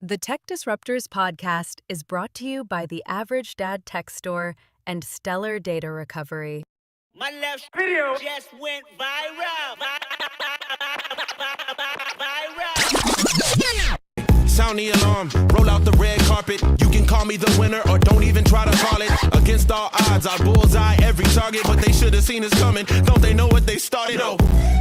The Tech Disruptors podcast is brought to you by the Average Dad Tech Store and Stellar Data Recovery. My left video just went viral. Sound the alarm, roll out the red carpet. You can call me the winner or don't even try to call it. Against all odds, I bullseye every target, but they should have seen us coming. Don't they know what they started? Oh,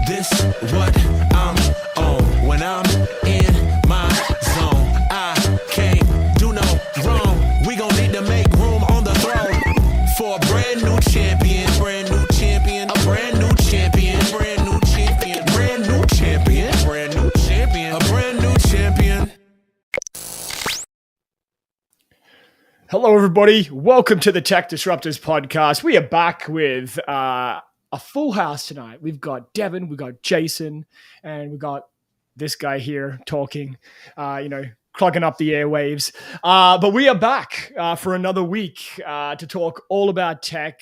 this what I'm on when I'm in my zone. I can't do no wrong. We gon' need to make room on the throne for a brand new champion, a brand new champion, a brand new champion, a brand new champion, a brand new champion, a brand new champion, a brand new champion. Hello, everybody. Welcome to the Tech Disruptors podcast. We are back with a full house tonight. We've got Devin, we've got Jason, and we've got this guy here talking, clogging up the airwaves. But we are back for another week to talk all about tech,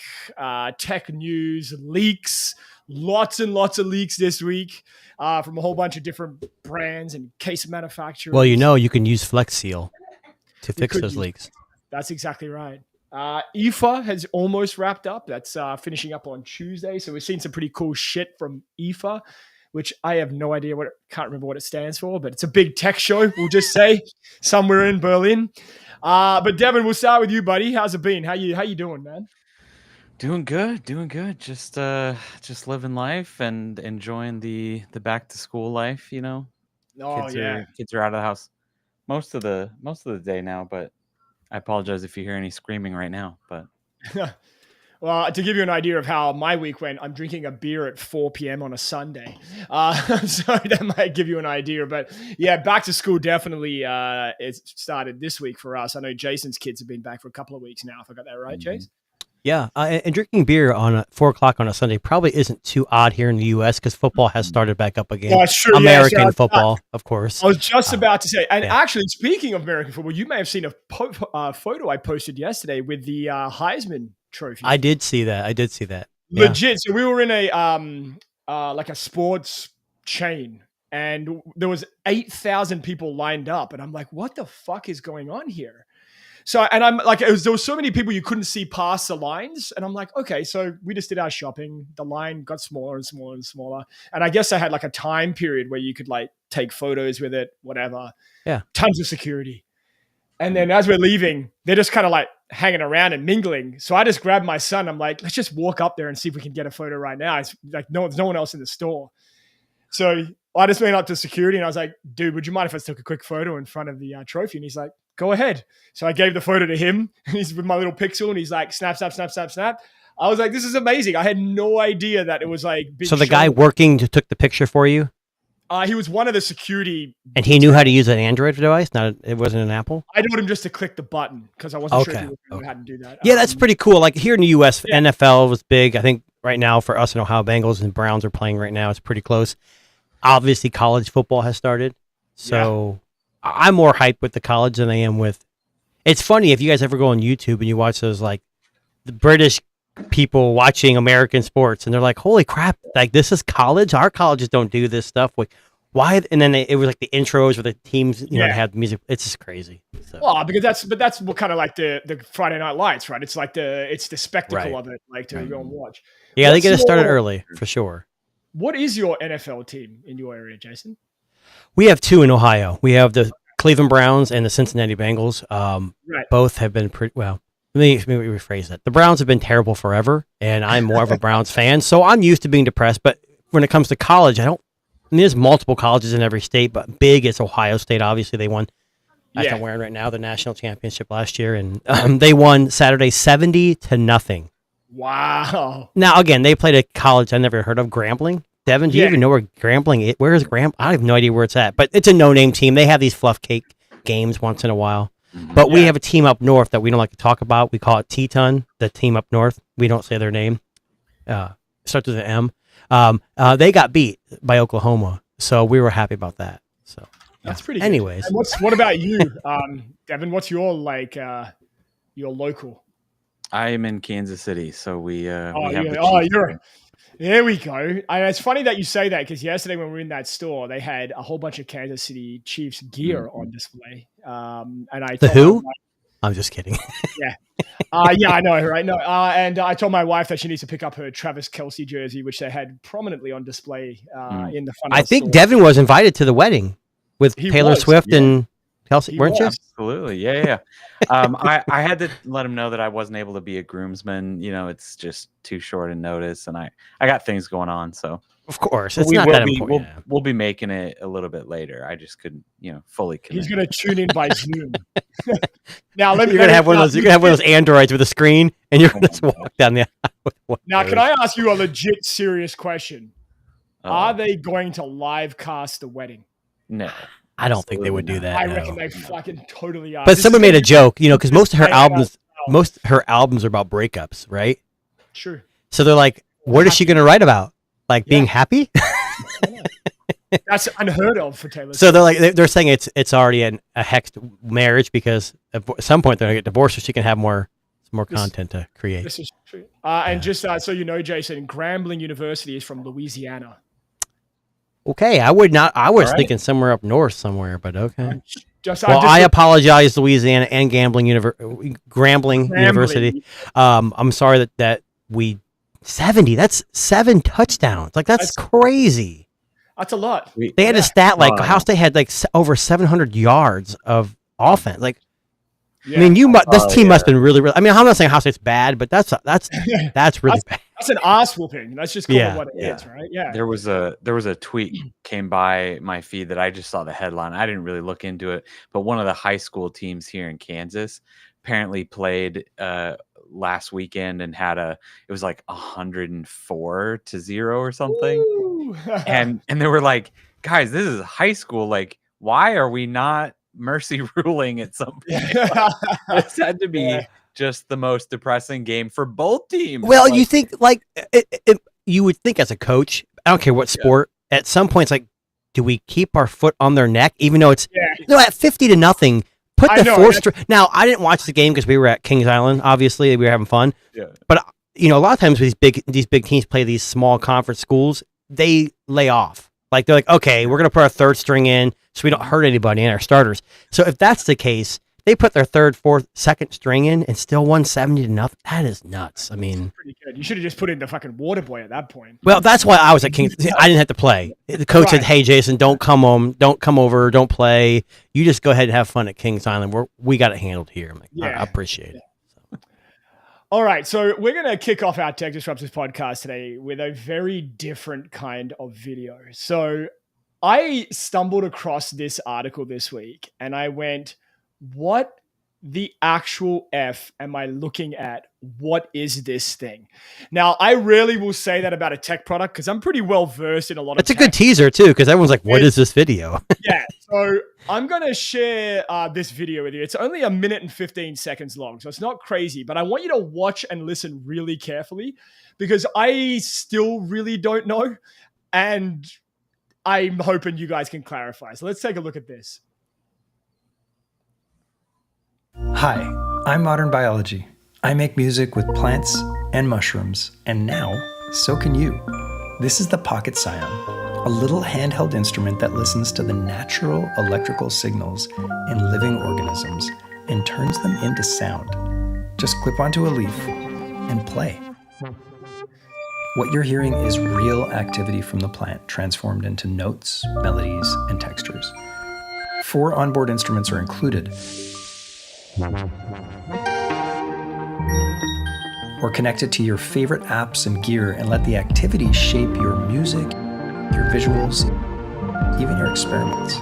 tech news, leaks, lots and lots of leaks this week from a whole bunch of different brands and case manufacturers. Well, you can use Flex Seal to fix those leaks. That's exactly right. IFA has almost wrapped up. That's finishing up on Tuesday. So we've seen some pretty cool shit from IFA, which I have no idea can't remember what it stands for, but it's a big tech show, we'll just say, somewhere in Berlin. But Devin, we'll start with you, buddy. How's it been? How you doing, man? Doing good. Just living life and enjoying the back to school life, Oh, Kids are out of the house most of the day now, but I apologize if you hear any screaming right now, but well, to give you an idea of how my week went, I'm drinking a beer at 4 p.m. on a Sunday. So that might give you an idea. But yeah, back to school definitely it started this week for us. I know Jason's kids have been back for a couple of weeks now, if I got that right, Jason. Yeah, and drinking beer on 4 o'clock on a Sunday probably isn't too odd here in the U.S. because football has started back up again. Oh, it's true. American football, of course. I was just about to say, and actually, speaking of American football, you may have seen a photo I posted yesterday with the Heisman Trophy. I did see that. Legit. So we were in a like a sports chain, and there was 8,000 people lined up, and I'm like, what the fuck is going on here? So, and I'm like, there was so many people you couldn't see past the lines. And I'm like, okay, so we just did our shopping. The line got smaller and smaller and smaller. And I guess I had like a time period where you could like take photos with it, whatever. Yeah. Tons of security. And then as we're leaving, they're just kind of like hanging around and mingling. So I just grabbed my son. I'm like, let's just walk up there and see if we can get a photo right now. It's like, there's no one else in the store. So I just went up to security and I was like, dude, would you mind if I took a quick photo in front of the trophy? And he's like, go ahead. So I gave the photo to him. He's with my little pixel and he's like, snap, snap, snap, snap, snap. I was like, this is amazing. I had no idea that it was like big. So the guy working took the picture for you? He was one of the security. And he knew how to use an Android device? It wasn't an Apple? I told him just to click the button because I wasn't sure if he knew how to do that. Yeah, that's pretty cool. Like here in the U.S., NFL was big. I think right now for us in Ohio, Bengals and Browns are playing right now. It's pretty close. Obviously, college football has started. So I'm more hyped with the college than I am with. It's funny if you guys ever go on YouTube and you watch those like the British people watching American sports and they're like, holy crap, like this is college? Our colleges don't do this stuff. Like, why? And then it was like the intros where the teams, had music. It's just crazy. So. Well, because that's what kind of like the Friday Night Lights, right? It's like the spectacle of it, like to go and watch. Yeah, they get it started early for sure. What is your NFL team in your area, Jason? We have two in Ohio. We have the Cleveland Browns and the Cincinnati Bengals. Both have been pretty well. Let me rephrase that. The Browns have been terrible forever, and I'm more of a Browns fan, so I'm used to being depressed. But when it comes to college, there's multiple colleges in every state, but big is Ohio State. Obviously, they won. Like I'm wearing right now the national championship last year, and they won Saturday 70-0. Wow. Now again, they played a college I never heard of, Grambling. Devin, do you even know where Grambling is? Where is Grambling? I have no idea where it's at, but it's a no-name team. They have these fluff cake games once in a while. But we have a team up north that we don't like to talk about. We call it Teton, the team up north. We don't say their name. It starts with an M. They got beat by Oklahoma, so we were happy about that. So that's pretty good. Anyways. And what about you, Devin? What's your your local? I am in Kansas City, so we. You're There we go. And it's funny that you say that because yesterday when we were in that store, they had a whole bunch of Kansas City Chiefs gear on display. And I The told who? my I'm just kidding. yeah, I know, right? No, and I told my wife that she needs to pick up her Travis Kelce jersey, which they had prominently on display in the front. I of the think store. Devin was invited to the wedding with He Taylor was, Swift yeah. and Kelsey, He weren't you? was. Absolutely. Yeah. I had to let him know that I wasn't able to be a groomsman. You know, it's just too short a notice, and I got things going on. So Of course, it's we not will that be, important. we'll be making it a little bit later. I just couldn't, fully commit. He's going to tune in by Zoom. Now let me. You're gonna have one of those. You're gonna have one of those androids with a screen, and you're gonna just walk down the aisle with one. Now, of can those. I ask you a legit serious question? Are Uh, they going to live cast the wedding? No. I don't think they would do Absolutely that. I no. reckon they fucking totally are. But This someone is made gonna a be- joke, because most of her Hang out. albums are about breakups, right? True. So they're like, what is she gonna write about? Like being happy? That's unheard of for Taylor. So they're like, they're saying it's already a hexed marriage because at some point they're gonna get divorced, so she can have more content to create. This is true. And just so you know, Jason, Grambling University is from Louisiana. Okay, I was right. thinking somewhere up north somewhere, but okay. I I apologize, Louisiana and Grambling University. I'm sorry that we 70. That's 7 touchdowns. Like that's crazy. That's a lot. They had a stat like Oh. Ohio State had like over 700 yards of offense. Like Yeah. I mean, this Oh, team yeah. must have been really, really. I mean, I'm not saying Ohio State's bad, but that's really bad. That's an ass whooping. That's just called Yeah. what it is, right? Yeah. There was a tweet came by my feed that I just saw the headline. I didn't really look into it, but one of the high school teams here in Kansas apparently played last weekend and it was like 104-0 or something. Ooh. And they were like, guys, this is high school. Like, why are we not mercy ruling at some point? This had to be just the most depressing game for both teams. Well, Like, you think like you would think as a coach, I don't care what sport, at some point it's like, do we keep our foot on their neck, even though it's at 50-0, put I the know, fourth yeah. string. Now, I didn't watch the game because we were at Kings Island. Obviously, we were having fun. Yeah. But a lot of times when these big teams play these small conference schools, they lay off. Like they're like, okay, we're gonna put our third string in so we don't hurt anybody and our starters. So if that's the case, they put their third, fourth, second string in and still won 70-0. That is nuts. I mean, Pretty good. You should have just put in the fucking water boy at that point. well, that's why I was at Kings. I didn't have to play. The coach said, "Hey, Jason, don't come over, don't play. You just go ahead and have fun at Kings Island. We got it handled here." I'm like, I appreciate it. All right, so we're going to kick off our Tech Disruptors podcast today with a very different kind of video. So I stumbled across this article this week and I went, what the actual F am I looking at? What is this thing? Now, I rarely will say that about a tech product because I'm pretty well versed in a lot It's a of good tech. teaser too, because everyone's like, "What is this video?" Yeah, so I'm going to share this video with you. It's only 1 minute and 15 seconds long, so it's not crazy, but I want you to watch and listen really carefully because I still really don't know, and I'm hoping you guys can clarify. So let's take a look at this. Hi, I'm Modern Biology. I make music with plants and mushrooms, and now so can you. This is the Pocket Scion, a little handheld instrument that listens to the natural electrical signals in living organisms and turns them into sound. Just clip onto a leaf and play. What you're hearing is real activity from the plant transformed into notes, melodies, and textures. 4 onboard instruments are included. Or connect it to your favorite apps and gear and let the activity shape your music, your visuals, even your experiments.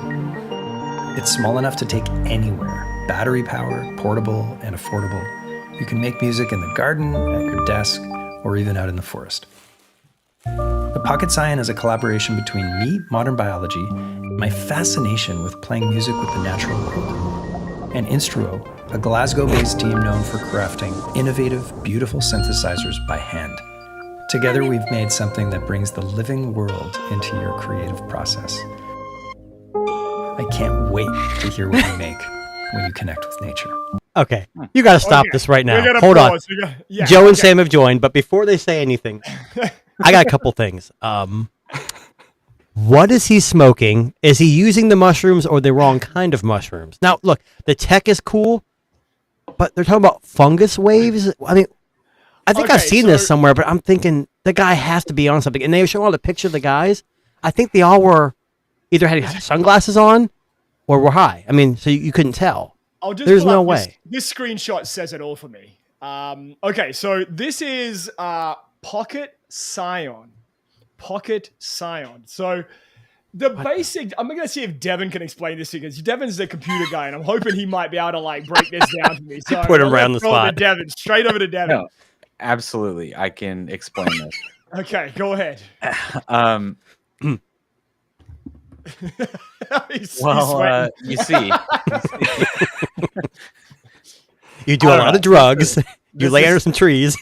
It's small enough to take anywhere, battery powered, portable, and affordable. You can make music in the garden, at your desk, or even out in the forest. The Pocket Scion is a collaboration between me, Modern Biology, my fascination with playing music with the natural world, and Instruo, a Glasgow-based team known for crafting innovative, beautiful synthesizers by hand. Together, we've made something that brings the living world into your creative process. I can't wait to hear what you make when you connect with nature. Okay, you got to stop Okay, this right now. we're gonna Hold on. pause. Joe and Sam have joined, but before they say anything, I got a couple things. What is he smoking? Is he using the mushrooms or the wrong kind of mushrooms? Now, look, the tech is cool, but they're talking about fungus waves. I mean, I think I've seen this somewhere, but I'm thinking the guy has to be on something. And they show all the picture of the guys. I think they all were either had sunglasses on or were high. I mean, so you couldn't tell. There's no way. This screenshot says it all for me. Okay, so this is Pocket Scion. Pocket Scion. So the basic, I'm going to see if Devin can explain this because Devin's the computer guy, and I'm hoping he might be able to like break this down for me. So put him around the spot. Devin, straight over to Devin. No, absolutely, I can explain this. Okay, go ahead. You see, you do a lot of drugs. You lay under some trees.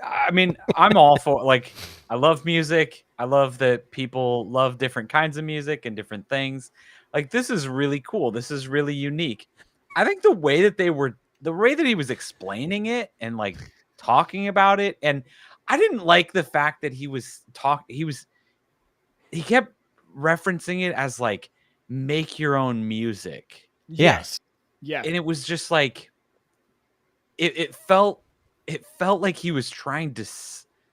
I mean, I'm all for, like, I love music. I love that people love different kinds of music and different things. Like, this is really cool. This is really unique. I think the way that he was explaining it and like talking about it, and I didn't like the fact that he kept referencing it as like make your own music. Yes. Yeah. And it was just like it felt like he was trying to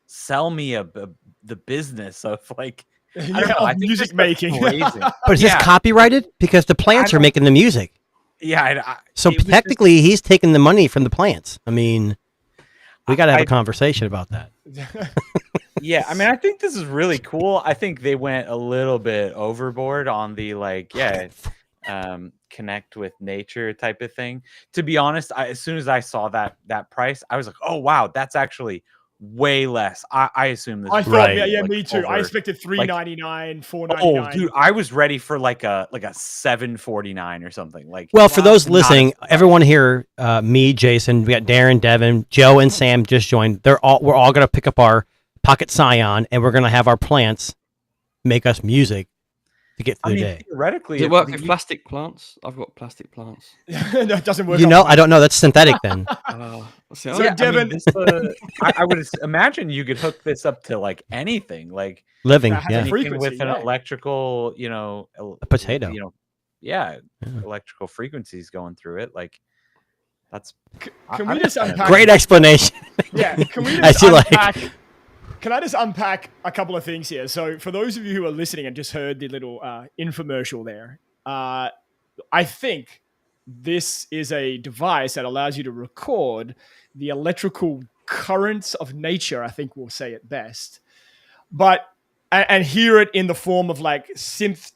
sell me the business of like I don't know, I think music making. But is this copyrighted? Because the plants are making the music. Yeah. So technically, he's taking the money from the plants. I mean, we got to have a conversation about that. Yeah, I mean, I think this is really cool. I think they went a little bit overboard on the like, connect with nature type of thing. To be honest, as soon as I saw that price, I was like, oh wow, that's actually way less. I assume this. I thought, right. Yeah, me too. I expected $3.99, $4.99. Oh, dude, I was ready for like a $7.49 or something. Like, well, for those listening, everyone here, me, Jason, we got Darren, Devin, Joe, and Sam just joined. We're all gonna pick up our Pocket Scion, and we're gonna have our plants make us music to get through the day. Theoretically, does it work with plastic plants? I've got plastic plants. No, it doesn't work. I don't know. That's synthetic then. So Devin, I would imagine you could hook this up to like anything, like living, with an electrical, a potato, electrical frequencies going through it. Like that's. Can we just unpack? Great explanation. Yeah, can we just unpack? Can I just unpack a couple of things here? So for those of you who are listening and just heard the little infomercial there, I think this is a device that allows you to record the electrical currents of nature, I think we'll say it best, and hear it in the form of like synth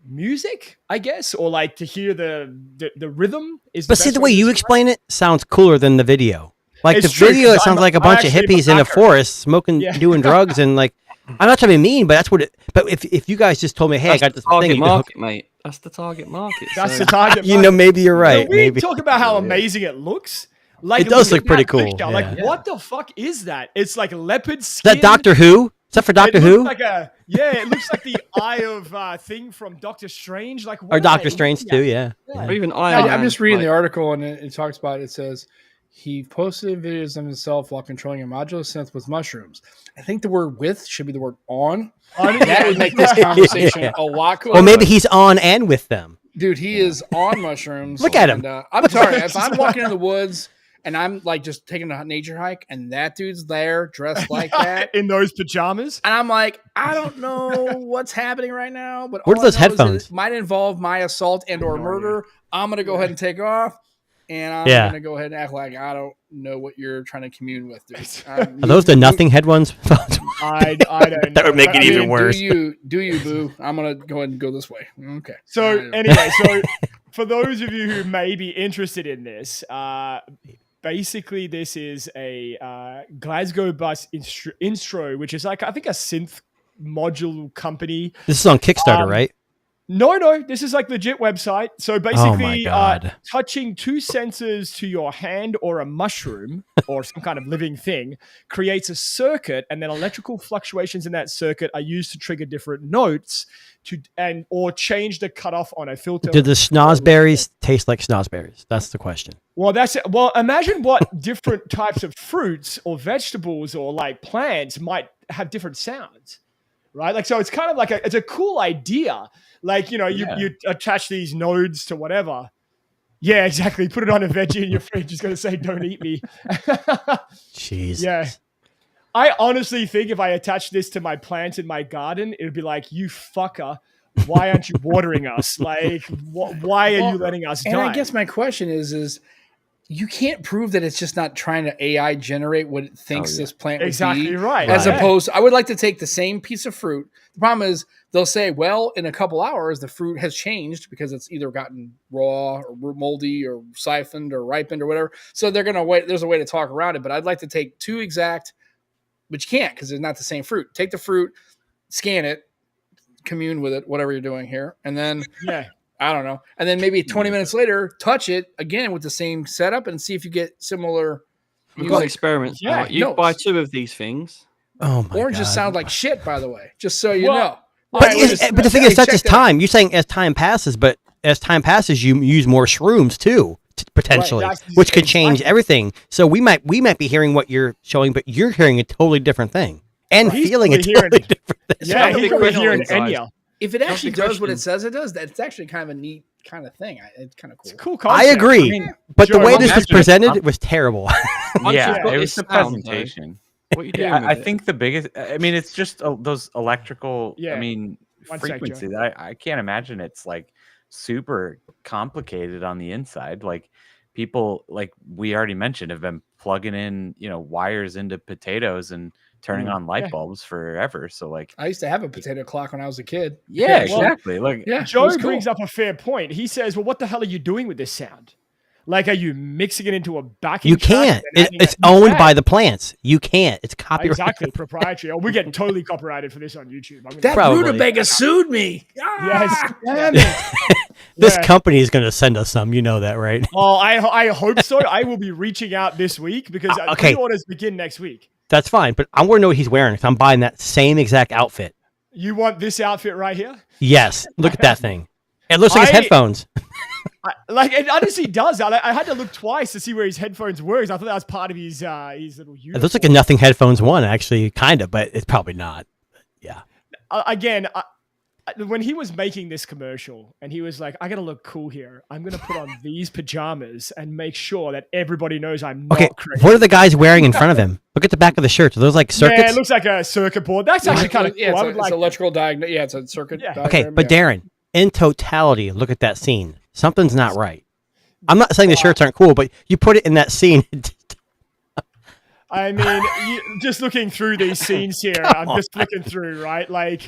music, I guess, or like to hear the rhythm. But see, the way you explain it sounds cooler than the video. Like it's the video, it sounds like a bunch of hippies in a forest smoking, doing drugs, and like I'm not trying to be mean, but that's what it. But if you guys just told me, hey, that's I got this target thing, market, mate. That's the target market. That's the target market. Maybe you're right. We talk about how amazing it looks. Like it does look pretty cool. Picture, like what the fuck is that? It's like leopard skin. Is that Doctor Who? Is that for Doctor Who? It looks like the eye of thing from Doctor Strange. Like or Doctor Strange too, yeah. Or even I'm just reading the article and it talks about it says he posted videos of himself while controlling a modular synth with mushrooms. I think the word with should be the word on. That would make this conversation a lot cooler. Or maybe he's on and with them. Dude, he is on mushrooms. Look at him. I'm sorry. If I'm walking in the woods and I'm like just taking a nature hike and that dude's there dressed like that. In those pajamas. And I'm like, I don't know what's happening right now. But what are those headphones? It might involve my assault and or murder. I'm going to go ahead and take off. And I'm going to go ahead and act like I don't know what you're trying to commune with, dude. Are those the nothing headphones? I don't know. That would make it even worse. Do you, boo? I'm going to go ahead and go this way. Okay. So anyway, for those of you who may be interested in this, basically this is a Glasgow Bus Instro, which is like, I think a synth module company. This is on Kickstarter, right? No, this is like legit website. So basically, touching two sensors to your hand or a mushroom or some kind of living thing creates a circuit, and then electrical fluctuations in that circuit are used to trigger different notes or change the cutoff on a filter. Do the schnozberries taste like schnozberries? That's the question. Well, that's it. Well, imagine what different types of fruits or vegetables or like plants might have different sounds, right? Like, so it's kind of like it's a cool idea. Like, you attach these nodes to whatever. Yeah, exactly. Put it on a veggie in your fridge. It's going to say, "Don't eat me." Jeez. Yeah. I honestly think if I attach this to my plants in my garden, it would be like, "You fucker. Why aren't you watering us? Like, why are you letting us die?" And I guess my question is you can't prove that it's just not trying to AI generate what it thinks this plant would be. Right. As opposed, I would like to take the same piece of fruit. The problem is they'll say, well, in a couple hours, the fruit has changed because it's either gotten raw or moldy or siphoned or ripened or whatever. So they're going to wait. There's a way to talk around it, but I'd like to take two exact, but you can't because they're not the same fruit. Take the fruit, scan it, commune with it, whatever you're doing here. And then, I don't know. And then maybe 20 minutes later, touch it again with the same setup and see if you get similar. We've got experiments. Yeah, you buy 2 of these things. Oh my Oranges God. sound like shit, by the way, just so you know. But the thing is, that's just time. You're saying as time passes, but as time passes, you use more shrooms too, potentially, which could change everything. So we might be hearing what you're showing, but you're hearing a totally different thing and feeling a totally different thing. Yeah, he's probably hearing Enya. If it actually does what it says it does, that's actually kind of a neat kind of thing. It's kind of cool. It's a cool concept. I agree, but the way this was presented was terrible. Yeah, it was the presentation. What are you doing? I think the biggest. I mean, it's just those electrical. Yeah. I mean, frequency that I can't imagine it's like super complicated on the inside. Like people, like we already mentioned, have been plugging in, wires into potatoes and turning on light bulbs forever. So like, I used to have a potato clock when I was a kid. Yeah, exactly. Like, Joe brings up a fair point. He says, "Well, what the hell are you doing with this sound? Like, are you mixing it into a backing? You can't. It's owned by the plants. You can't. It's copyrighted. Exactly, proprietary. Oh, we're getting totally copyrighted for this on YouTube. That rutabaga sued me. Yes, damn it. This company is going to send us some. You know that, right? Oh, I hope so. I will be reaching out this week because pre-orders begin next week. That's fine, but I want to know what he's wearing. I'm buying that same exact outfit. You want this outfit right here? Yes. Look at that thing. It looks like his headphones. It honestly does. I had to look twice to see where his headphones were. I thought that was part of his little uniform. It looks like a Nothing Headphones 1, actually, kind of, but it's probably not. Yeah. Again, when he was making this commercial and he was like, "I got to look cool here. I'm going to put on these pajamas and make sure that everybody knows I'm not crazy." What are the guys wearing in front of him? Look at the back of the shirt. Are those like circuits? Yeah, it looks like a circuit board. That's actually kind of cool. It's electrical diagram. Yeah, it's a circuit diagram. Okay, but Darren, in totality, look at that scene. Something's not right. I'm not saying the shirts aren't cool, but you put it in that scene. I mean, just looking through these scenes here, I'm just flicking through, right? Like,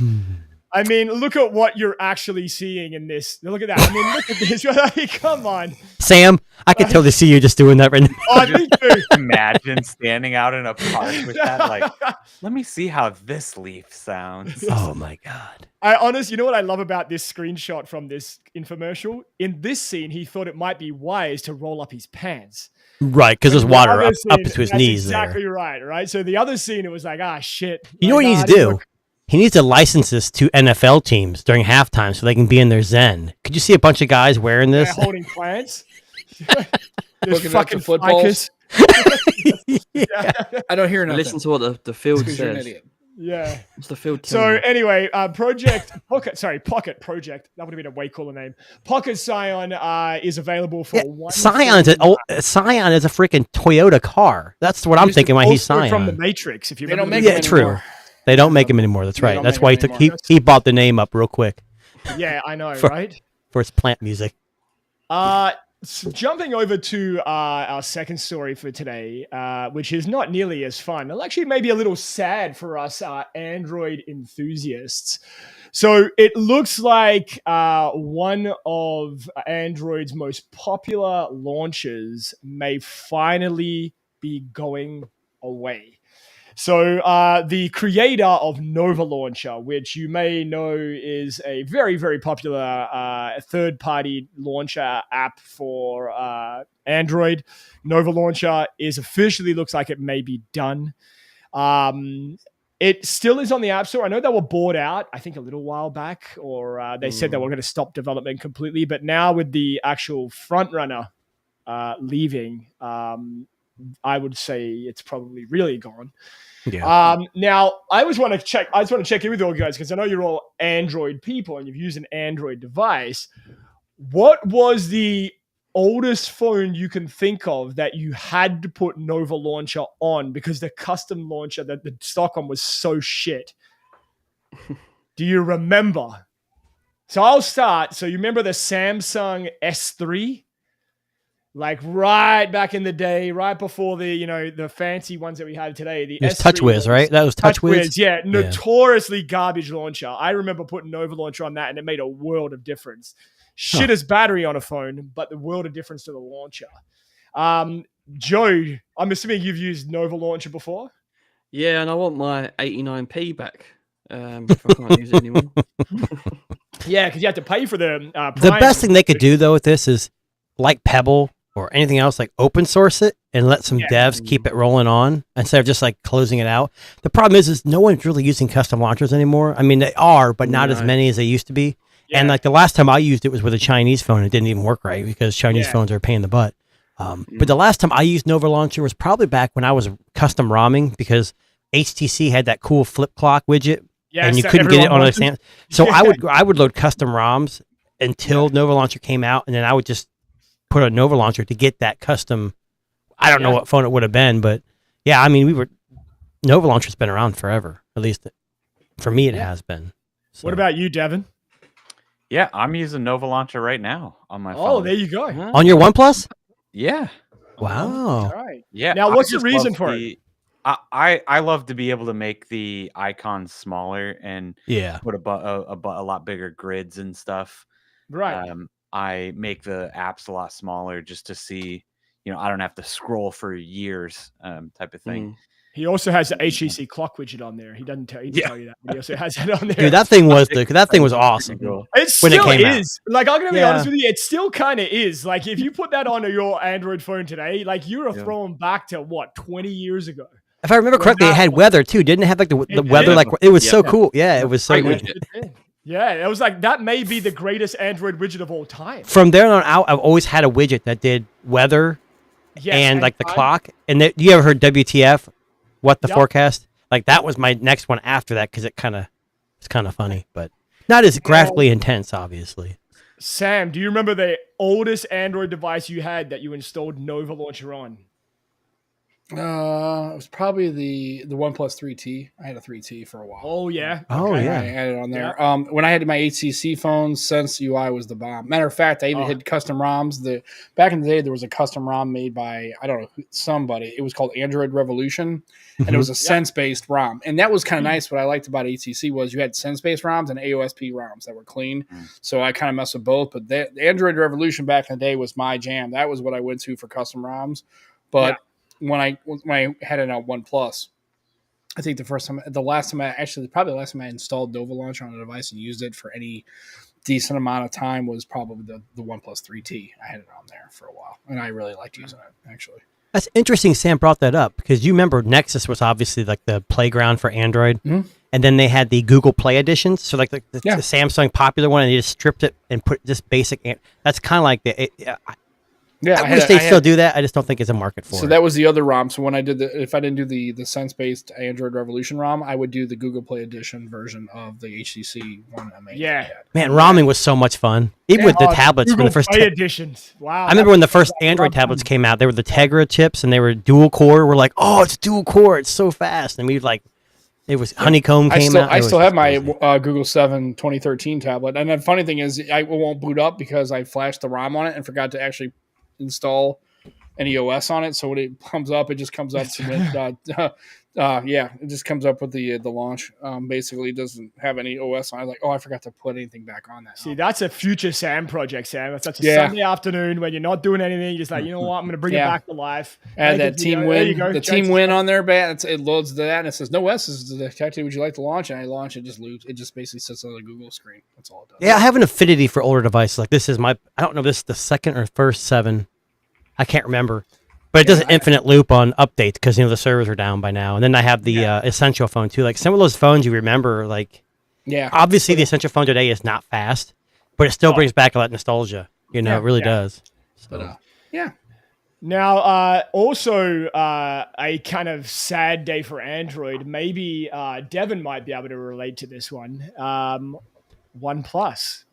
I mean, look at what you're actually seeing in this. Look at that. I mean, look at this. Like, come on. Sam, I can totally see you just doing that right now. Oh, me too. Imagine standing out in a park with that. Like, let me see how this leaf sounds. Oh my God. You know what I love about this screenshot from this infomercial? In this scene, he thought it might be wise to roll up his pants. Right, because there's water up to his knees. Exactly right? So the other scene, it was like, shit. You know what he needs to do? He needs to license this to NFL teams during halftime so they can be in their zen. Could you see a bunch of guys wearing this? They're holding plants. Looking fucking at footballs. Yeah. I don't hear nothing. Listen to what the field You're an says. idiot. Yeah. What's the field So telling you? anyway, Pocket Project. That would have been a way cooler name. Pocket Scion is available for Scion is a freaking Toyota car. That's what I'm thinking when he's Scion. From the Matrix, if you They don't remember. make them true. anymore. They don't make him anymore. That's right. don't That's make why him he bought the name up real quick Yeah, I know, For- right? for his plant music. So jumping over to our second story for today, which is not nearly as fun. Well, actually, maybe a little sad for us Android enthusiasts. So it looks like one of Android's most popular launches may finally be going away. So the creator of Nova Launcher, which you may know is a very, very popular third-party launcher app for Android, Nova Launcher is officially looks like it may be done. It still is on the App Store. I know they were bought out, I think a little while back, or they said they were going to stop development completely. But now with the actual front runner leaving, I would say it's probably really gone. Yeah. Now I just want to check in with all you guys because I know you're all Android people and you've used an Android device. What was the oldest phone you can think of that you had to put Nova Launcher on because the custom launcher that the stock on was so shit? Do you remember? So I'll start. So you remember the Samsung S3? Like right back in the day, right before the fancy ones that we had today. The It was S3 TouchWiz, right? That was TouchWiz. Yeah, notoriously garbage launcher. I remember putting Nova Launcher on that, and it made a world of difference. Shittest battery on a phone, but the world of difference to the launcher. Joe, I'm assuming you've used Nova Launcher before. Yeah, and I want my 89p back. If I can't use it anymore. Yeah, because you have to pay for the. The best thing they could do though with this is, like Pebble or anything else, like open source it and let some devs keep it rolling on instead of just like closing it out. The problem is no one's really using custom launchers anymore. I mean, they are, but not as many as they used to be. Yeah. And like the last time I used it was with a Chinese phone. It didn't even work right because Chinese phones are a pain in the butt. But the last time I used Nova Launcher was probably back when I was custom ROMing because HTC had that cool flip clock widget. Yes, and you couldn't get it on a Samsung. So I would load custom ROMs until Nova Launcher came out, and then I would just put a Nova Launcher to get that custom. I don't know what phone it would have been, but yeah, I mean, Nova Launcher's been around forever. At least for me, it has been. So. What about you, Devin? Yeah, I'm using Nova Launcher right now on my phone. Oh, there you go. On your OnePlus? Yeah. Wow. All right. Yeah. Now, what's the reason for it? I love to be able to make the icons smaller and put a lot bigger grids and stuff. Right. I make the apps a lot smaller just to see, I don't have to scroll for years, type of thing. He also has the HTC clock widget on there. He doesn't tell you that, but he also has that on there. Dude, that thing was awesome. It still is. Like, I'm gonna be honest with you, it still kind of is. Like, if you put that on your Android phone today, like you're thrown back to 20 years ago. If I remember correctly, it had weather too. Didn't it have like the weather? Like it was so cool. Yeah, it was so good. Yeah, it was like that may be the greatest Android widget of all time. From there on out, I've always had a widget that did weather and like the clock. And you ever heard WTF? What the forecast? Like that was my next one after that because it's kind of funny, but not as graphically intense, obviously. Sam, do you remember the oldest Android device you had that you installed Nova Launcher on? It was probably the OnePlus 3T. I had a 3T for a while. Oh yeah. Okay. Oh yeah. I had it on there. Yeah. When I had my HTC phone, Sense UI was the bomb. Matter of fact, I even had custom ROMs. Back in the day, there was a custom ROM made by somebody. It was called Android Revolution, and it was a Sense-based ROM. And that was kind of nice. What I liked about HTC was you had Sense-based ROMs and AOSP ROMs that were clean. So I kind of messed with both. But the Android Revolution back in the day was my jam. That was what I went to for custom ROMs. But when I had it on OnePlus, I think the last time I installed Nova Launcher on a device and used it for any decent amount of time was probably the OnePlus 3T. I had it on there for a while, and I really liked using it, actually. That's interesting Sam brought that up, because you remember Nexus was obviously like the playground for Android, and then they had the Google Play editions, so like the Samsung popular one, and they just stripped it and put just basic. That's kind of like I wish they still do that. I just don't think it's a market for it. So that was the other ROM. So when I did if I didn't do the Sense-based Android Revolution ROM, I would do the Google Play Edition version of the HTC one I made. Yeah. Man, ROMing was so much fun. Even with the tablets. Google when the first Play editions. Wow. I remember when the first Android tablets came out, they were the Tegra chips and they were dual core. We're like, oh, it's dual core. It's so fast. And it was Honeycomb came out. I still have my Google 7 2013 tablet. And the funny thing is, it won't boot up because I flashed the ROM on it and forgot to actually install any OS on it. So when it comes up, it just comes up to it just comes up with the launch. Basically, it doesn't have any OS on it. Like, I forgot to put anything back on that. See, that's a future Sam project, Sam. That's such a Sunday afternoon when you're not doing anything. You're just like, you know what? I'm going to bring it back to life. And that Team Win, the Team Win on there, it loads to that and it says no OS is detected. Would you like to launch? And I launch it, just loops. It just basically sits on the Google screen. That's all it does. Yeah, I have an affinity for older devices. Like this is I don't know if this is the second or first 7. I can't remember. But it does an infinite loop on updates because the servers are down by now. And then I have the Essential phone too. Like some of those phones you remember, obviously the Essential phone today is not fast, but it still brings back a lot of nostalgia. It really does. So. Now, also a kind of sad day for Android. Maybe Devin might be able to relate to this one. OnePlus.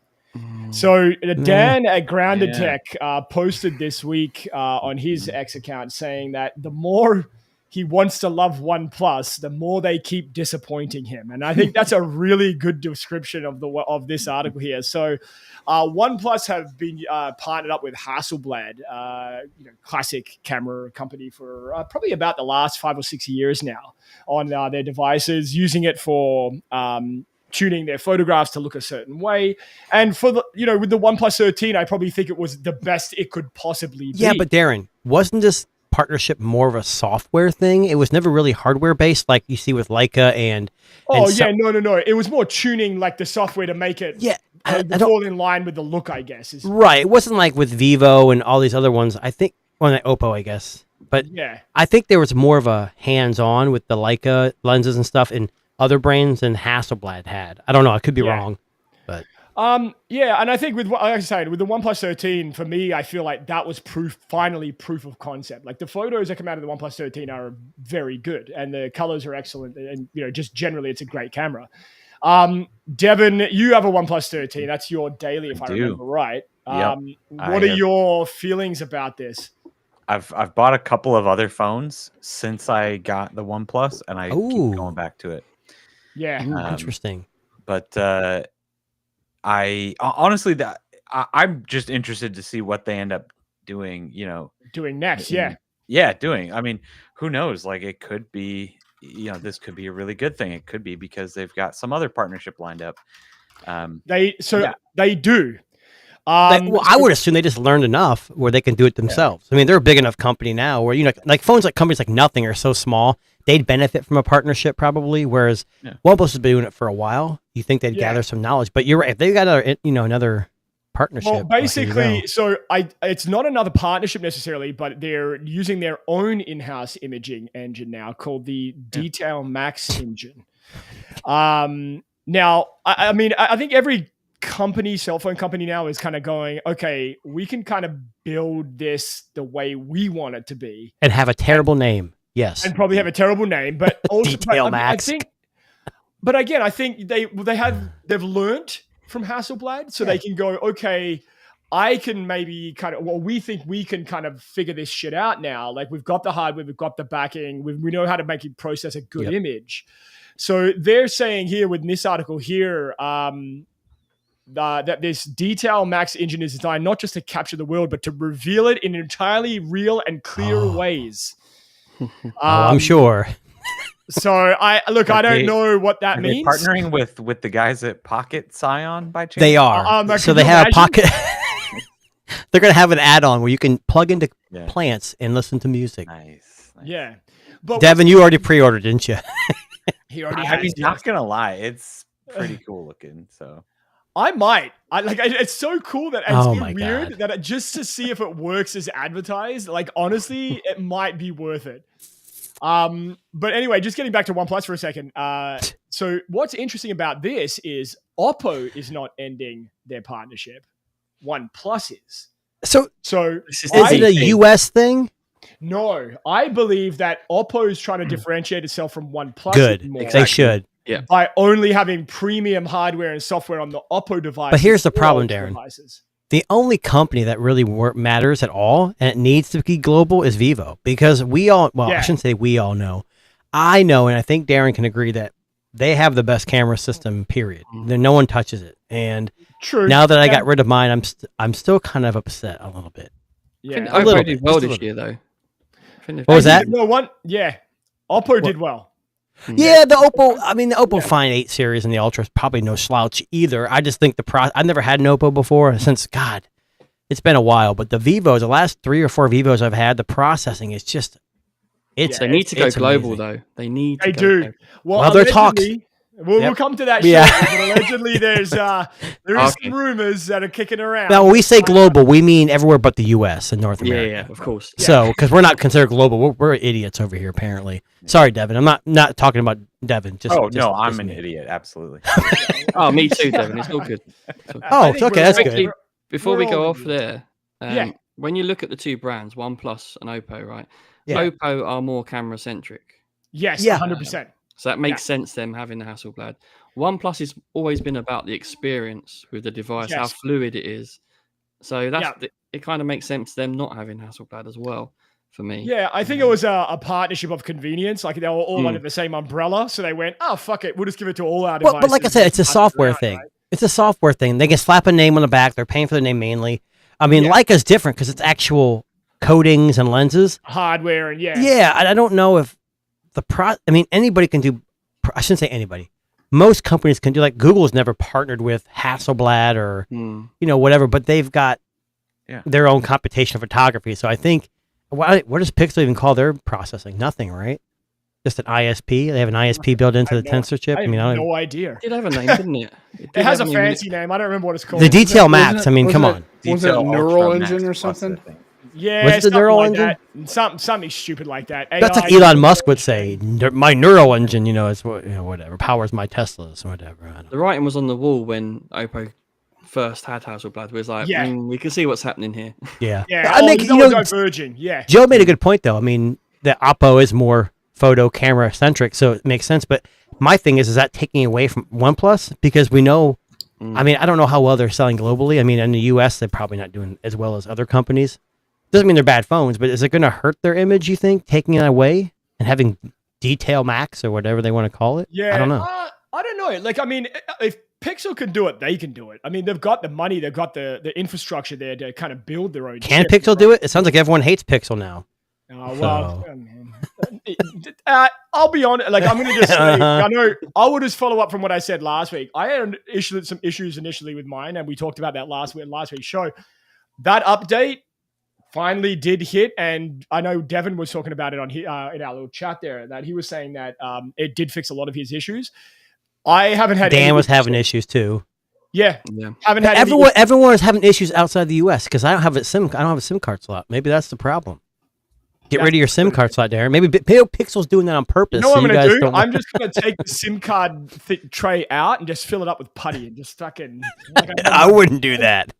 So Dan at Grounded Tech posted this week on his X account saying that the more he wants to love OnePlus, the more they keep disappointing him. And I think that's a really good description of this article here. So OnePlus have been partnered up with Hasselblad, classic camera company for probably about the last 5 or 6 years now on their devices, using it for tuning their photographs to look a certain way. And for with the OnePlus 13, I probably think it was the best it could possibly be. Yeah, but Darren, wasn't this partnership more of a software thing? It was never really hardware based like you see with Leica and no. It was more tuning like the software to make it fall in line with the look, I guess. Right. It wasn't like with Vivo and all these other ones. I think, Oppo, I guess. But yeah, I think there was more of a hands-on with the Leica lenses and stuff in other brands than Hasselblad had. I don't know. I could be wrong. But and I think like I said, with the OnePlus 13, for me, I feel like that was finally proof of concept. Like the photos that come out of the OnePlus 13 are very good, and the colors are excellent, and just generally, it's a great camera. Devin, you have a OnePlus 13. That's your daily, if I remember right. What are your feelings about this? I've bought a couple of other phones since I got the OnePlus, and I keep going back to it. Yeah, interesting. But I honestly, I'm just interested to see what they end up doing. Doing next. Doing. I mean, who knows? Like, it could be. This could be a really good thing. It could be because they've got some other partnership lined up. They do. I would assume they just learned enough where they can do it themselves. I mean, they're a big enough company now where, like phones like companies like Nothing are so small, they'd benefit from a partnership probably, whereas OnePlus has been doing it for a while. You think they'd gather some knowledge, but you're right. If they got another partnership. Well, basically, it's not another partnership necessarily, but they're using their own in-house imaging engine now called the Detail Max engine. Now, I mean, I think every cell phone company now is kind of going, okay, we can kind of build this the way we want it to be. And have a terrible name. Yes. And probably have a terrible name, but also Detail Max. But again, I think they've learned from Hasselblad, so they can go, okay, I can maybe we think we can kind of figure this shit out now. Like we've got the hardware, we've got the backing, we know how to process a good image. So they're saying here with this article here, that this Detail Max engine is designed not just to capture the world, but to reveal it in entirely real and clear ways. I'm sure. So I don't know what that means. Partnering with the guys at Pocket Scion by chance? They are. So they have a Pocket. They're going to have an add-on where you can plug into plants and listen to music. Nice. Yeah. But Devin, you already pre-ordered, didn't you? He already I mean, not going to lie. It's pretty cool looking. So I might. It's so cool that it's weird that just to see if it works as advertised. Like honestly, it might be worth it. But anyway, just getting back to OnePlus for a second. So what's interesting about this is Oppo is not ending their partnership. OnePlus is. So is it a US thing? No, I believe that Oppo is trying to differentiate itself from OnePlus. Good. They should. Yeah. By only having premium hardware and software on the Oppo device. But here's the problem, Darren. The only company that really matters at all, and it needs to be global, is Vivo. Because I shouldn't say we all know. I know, and I think Darren can agree that they have the best camera system, period. No one touches it. And now that I got rid of mine, I'm still kind of upset a little bit. Yeah, Oppo did well this year, though. What was that? Oppo did well. Yeah, the Oppo Find 8 series and the Ultra is probably no slouch either. I just think I've never had an Oppo before since, it's been a while. But the Vivos, the last 3 or 4 Vivos I've had, the processing is just, they need to go global, though. They need to go global. Well, they're talks. We'll come to that shortly, but allegedly there is some rumors that are kicking around. Now, when we say global, we mean everywhere but the U.S. and North America. Yeah, of course. So, because we're not considered global, we're idiots over here, apparently. Sorry, Devin. I'm not talking about Devin. I'm an idiot. Absolutely. Me too, Devin. It's all good. Okay, that's good. Before we go off there, when you look at the two brands, OnePlus and Oppo, right? Yeah. Oppo are more camera centric. Yes, Yeah. 100%. So that makes sense, them having the Hasselblad. OnePlus has always been about the experience with the device, how Yes. fluid it is. So it kind of makes sense them not having Hasselblad as well for me. Yeah, I think it was a partnership of convenience. Like they were all under the same umbrella, so they went, "Oh fuck it, we'll just give it to all our devices." But like I said, it's a software thing. Right? It's a software thing. They can slap a name on the back. They're paying for the name mainly. I mean, Leica's different because it's actual coatings and lenses. Hardware and Yeah, I don't know if I mean, anybody can do. I shouldn't say anybody. Most companies can do. Like Google's never partnered with Hasselblad or whatever, but they've got their own computational photography. So I think what does Pixel even call their processing? Nothing, right? Just an ISP. They have an ISP built into the Tensor chip. I have no idea. It did have a name, didn't it? It has a fancy name. I don't remember what it's called. The Detail Max. I mean, come on. Was it Neural Engine or something? Yeah, What's the neural engine? Something stupid like that. That's AI, like Elon Musk would say. My neural engine, is whatever powers my Teslas or whatever. I don't The writing was on the wall when Oppo first had Hasselblad. It was like, we can see what's happening here. Yeah. Yeah, I make diverging. Yeah. Joe made a good point though. I mean, the Oppo is more photo camera centric, so it makes sense. But my thing is that taking away from OnePlus because we know. I mean, I don't know how well they're selling globally. I mean, in the U.S., they're probably not doing as well as other companies. Doesn't mean they're bad phones, but is it going to hurt their image, you think, taking it away and having Detail Max or whatever they want to call it? Yeah, I don't know. I don't know. Like, I mean, if Pixel can do it, they can do it. I mean, they've got the money, they've got the infrastructure there to kind of build their own. Can chip, Pixel do it? It sounds like everyone hates Pixel now. Oh, well, I'll be honest. Like, I'm going to just say, I know I will just follow up from what I said last week. I had some issues initially with mine, and we talked about that last week's show. That update finally did hit, and I know Devin was talking about it on in our little chat there, that he was saying that it did fix a lot of his issues. I haven't had. Dan was having issues too. Yeah. Haven't had everyone is having issues outside the U.S. because I don't have a SIM card slot. Maybe that's the problem. Get rid of your SIM card slot, Darren. Maybe Pixel's doing that on purpose. You know what I'm going to do? I'm just going to take the SIM card tray out and just fill it up with putty and just fucking. I wouldn't do that.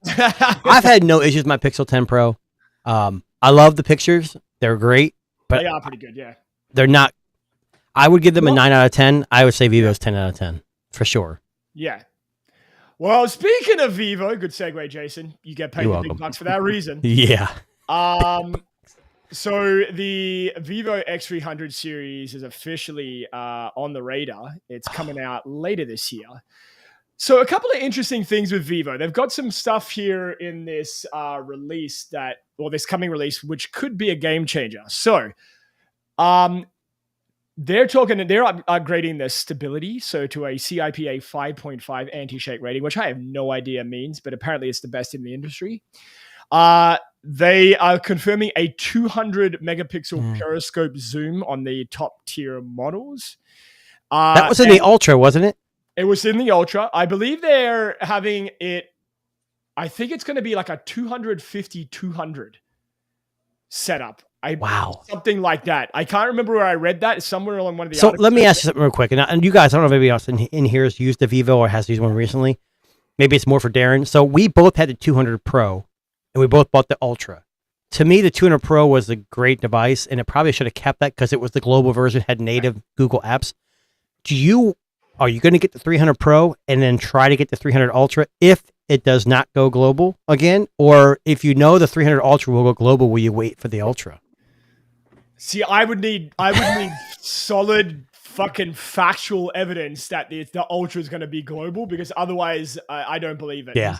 I've had no issues with my Pixel 10 Pro. I love the pictures; they're great, but they are pretty good. Yeah, they're not. I would give them a 9 out of 10. I would say Vivo's 10 out of 10 for sure. Yeah. Well, speaking of Vivo, good segue, Jason. You get paid the big bucks for that reason. Yeah. So the Vivo X300 series is officially on the radar. It's coming out later this year. So a couple of interesting things with Vivo. They've got some stuff here in this release this coming release, which could be a game changer. So they're upgrading the stability, so to a CIPA 5.5 anti-shake rating, which I have no idea means, but apparently it's the best in the industry. They are confirming a 200 megapixel periscope zoom on the top tier models. That was in the Ultra, wasn't it? It was in the Ultra. I believe they're having it. I think it's going to be like a 250-200 setup. Wow. Something like that. I can't remember where I read that. It's somewhere on one of the So let me ask you something real quick. And you guys, I don't know if anybody else in here has used the Vivo or has used one recently. Maybe it's more for Darren. So we both had the 200 Pro and we both bought the Ultra. To me, the 200 Pro was a great device and it probably should have kept that because it was the global version, had native Google apps. Are you going to get the 300 Pro and then try to get the 300 Ultra if it does not go global again? Or if you know the 300 Ultra will go global, will you wait for the Ultra? See, I would need solid fucking factual evidence that the Ultra is going to be global, because otherwise I don't believe it. Yeah.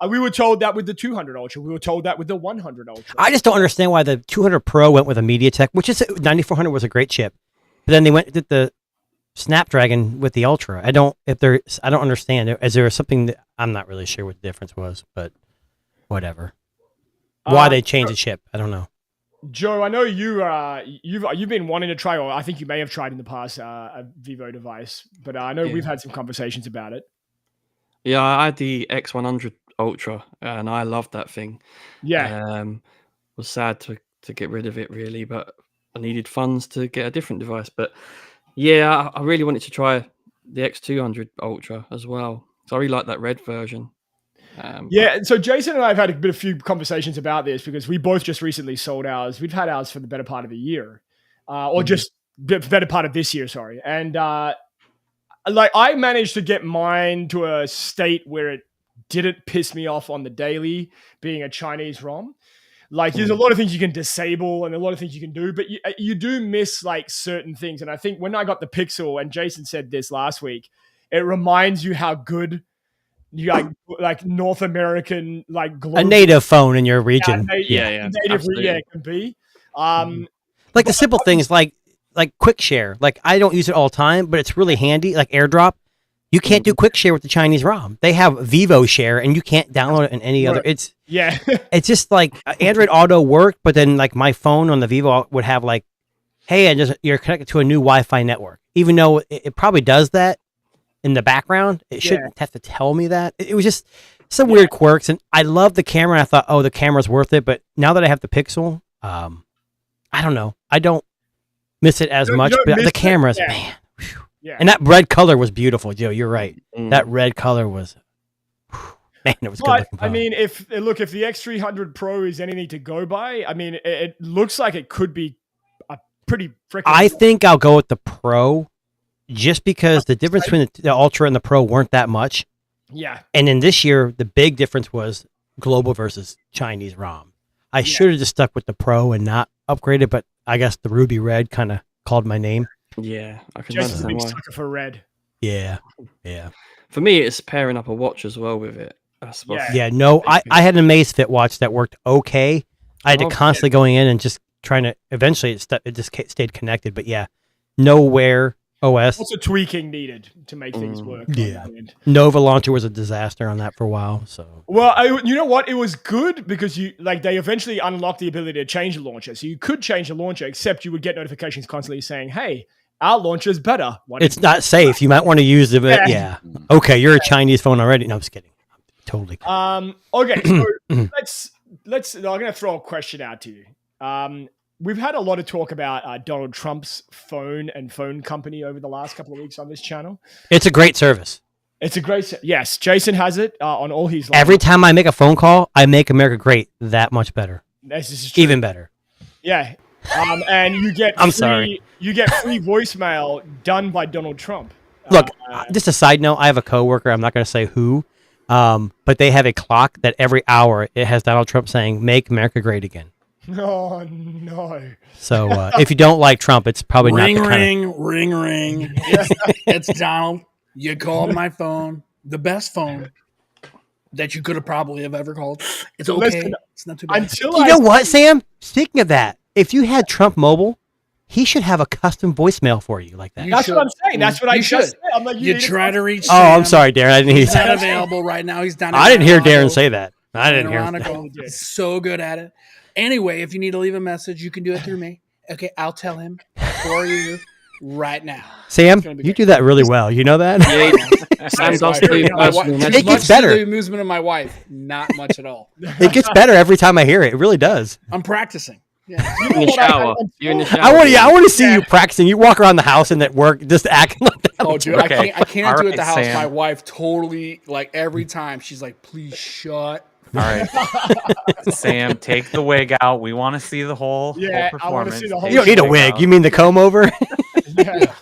We were told that with the 200 Ultra. We were told that with the 100 Ultra. I just don't understand why the 200 Pro went with a MediaTek, which is 9400 was a great chip, but then they went did the Snapdragon with the Ultra. I don't understand. Is there something that I'm not really sure what the difference was, but whatever. Why they changed the chip, I don't know. Joe, I know you've been wanting to try, or I think you may have tried in the past, a Vivo device, but I know we've had some conversations about it. Yeah, I had the X100 Ultra, and I loved that thing. Yeah, was sad to get rid of it, really, but I needed funds to get a different device. But yeah, I really wanted to try the X200 Ultra as well. So I really like that red version. Yeah, so Jason and I have had a few conversations about this because we both just recently sold ours. We've had ours for the better part of the year, or just the better part of this year, sorry. And like I managed to get mine to a state where it didn't piss me off on the daily, being a Chinese ROM. Like there's a lot of things you can disable and a lot of things you can do, but you do miss like certain things. And I think when I got the Pixel, and Jason said this last week, it reminds you how good you like North American, like global, a native phone in your region. Native, it can be. Like the simple things like quick share. Like I don't use it all the time, but it's really handy. Like AirDrop, you can't do quick share with the Chinese ROM. They have Vivo Share, and you can't download it in any other. It's it's just like Android Auto worked, but then like my phone on the Vivo would have like, hey, you're connected to a new Wi-Fi network, even though it probably does that in the background. It shouldn't have to tell me that. It was just some weird quirks, and I love the camera. And I thought, oh, the camera's worth it. But now that I have the Pixel, I don't know. I don't miss it as much, but the cameras, man. Yeah. And that red color was beautiful, Joe. You're right. That red color was, man, it was good looking. I mean, if the X300 Pro is anything to go by, I mean, it looks like it could be a pretty freaking. I think I'll go with the Pro, just because the difference between the Ultra and the Pro weren't that much. Yeah. And then this year, the big difference was global versus Chinese ROM. I should have just stuck with the Pro and not upgraded, but I guess the ruby red kind of called my name. Yeah, I can Just a understand big why. sucker for red. Yeah. For me, it's pairing up a watch as well with it. I suppose. Yeah, no, I had an Amazfit watch that worked okay. I had to constantly going in and just trying to, eventually it just stayed connected, but yeah, no Wear OS. Lots of tweaking needed to make things work. Yeah. Nova Launcher was a disaster on that for a while. So well, you know what? It was good because they eventually unlocked the ability to change the launcher. So you could change the launcher, except you would get notifications constantly saying, hey, our launcher's better. It's not safe. You might want to use it. Yeah. Okay, you're a Chinese phone already. No, I'm just kidding. I'm totally kidding. Okay, so let's I'm going to throw a question out to you. We've had a lot of talk about Donald Trump's phone and phone company over the last couple of weeks on this channel. It's a great service. It's a great yes. Jason has it on all his lines. Every time I make a phone call, I make America great that much better. This is true. Even better. Yeah. And you get you get free voicemail done by Donald Trump. Look, just a side note, I have a coworker, I'm not going to say who, but they have a clock that every hour it has Donald Trump saying, make America great again. Oh, no. So if you don't like Trump, it's probably ring, not the ring. It's Donald. You called my phone, the best phone that you could have probably have ever called. It's okay. Listen, it's not too bad. You know what, Sam? Speaking of that, if you had Trump Mobile, he should have a custom voicemail for you like that. That's what I'm saying. That's what I just said. I'm like, you try to reach. Oh, I'm sorry, Darren. I didn't hear He's not available right now. He's down. I didn't hear Darren say that. I didn't hear him. He's so good at it. Anyway, if you need to leave a message, you can do it through me. Okay, I'll tell him for you right now. Sam, you do that really well. You know that? It gets better. To the amusement of my wife, not much at all. It gets better every time I hear it. It really does. I'm practicing. Yeah. In the shower. You're in the shower. I want to see you practicing. You walk around the house and at work just acting like that. Oh, dude, I can't do it at the house. Sam. My wife totally, like, every time she's like, please shut. All right, Sam, take the wig out. We want to see the whole performance. I want to see the whole. You don't need a wig. Out. You mean the comb over? Yeah.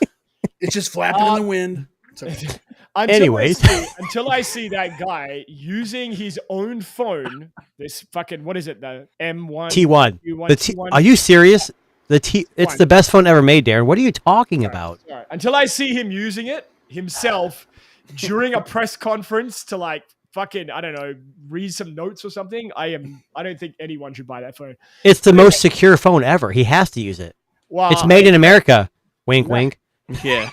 It's just flapping in the wind. Okay. Until I see that guy using his own phone, this fucking, what is it, the M1? T1. Are you serious? It's the best phone ever made, Darren. What are you talking about? Sorry. Until I see him using it himself during a press conference to like fucking, I don't know, read some notes or something, I don't think anyone should buy that phone. It's the most secure phone ever. He has to use it. Well, it's made in America. Wink, wink. Yeah.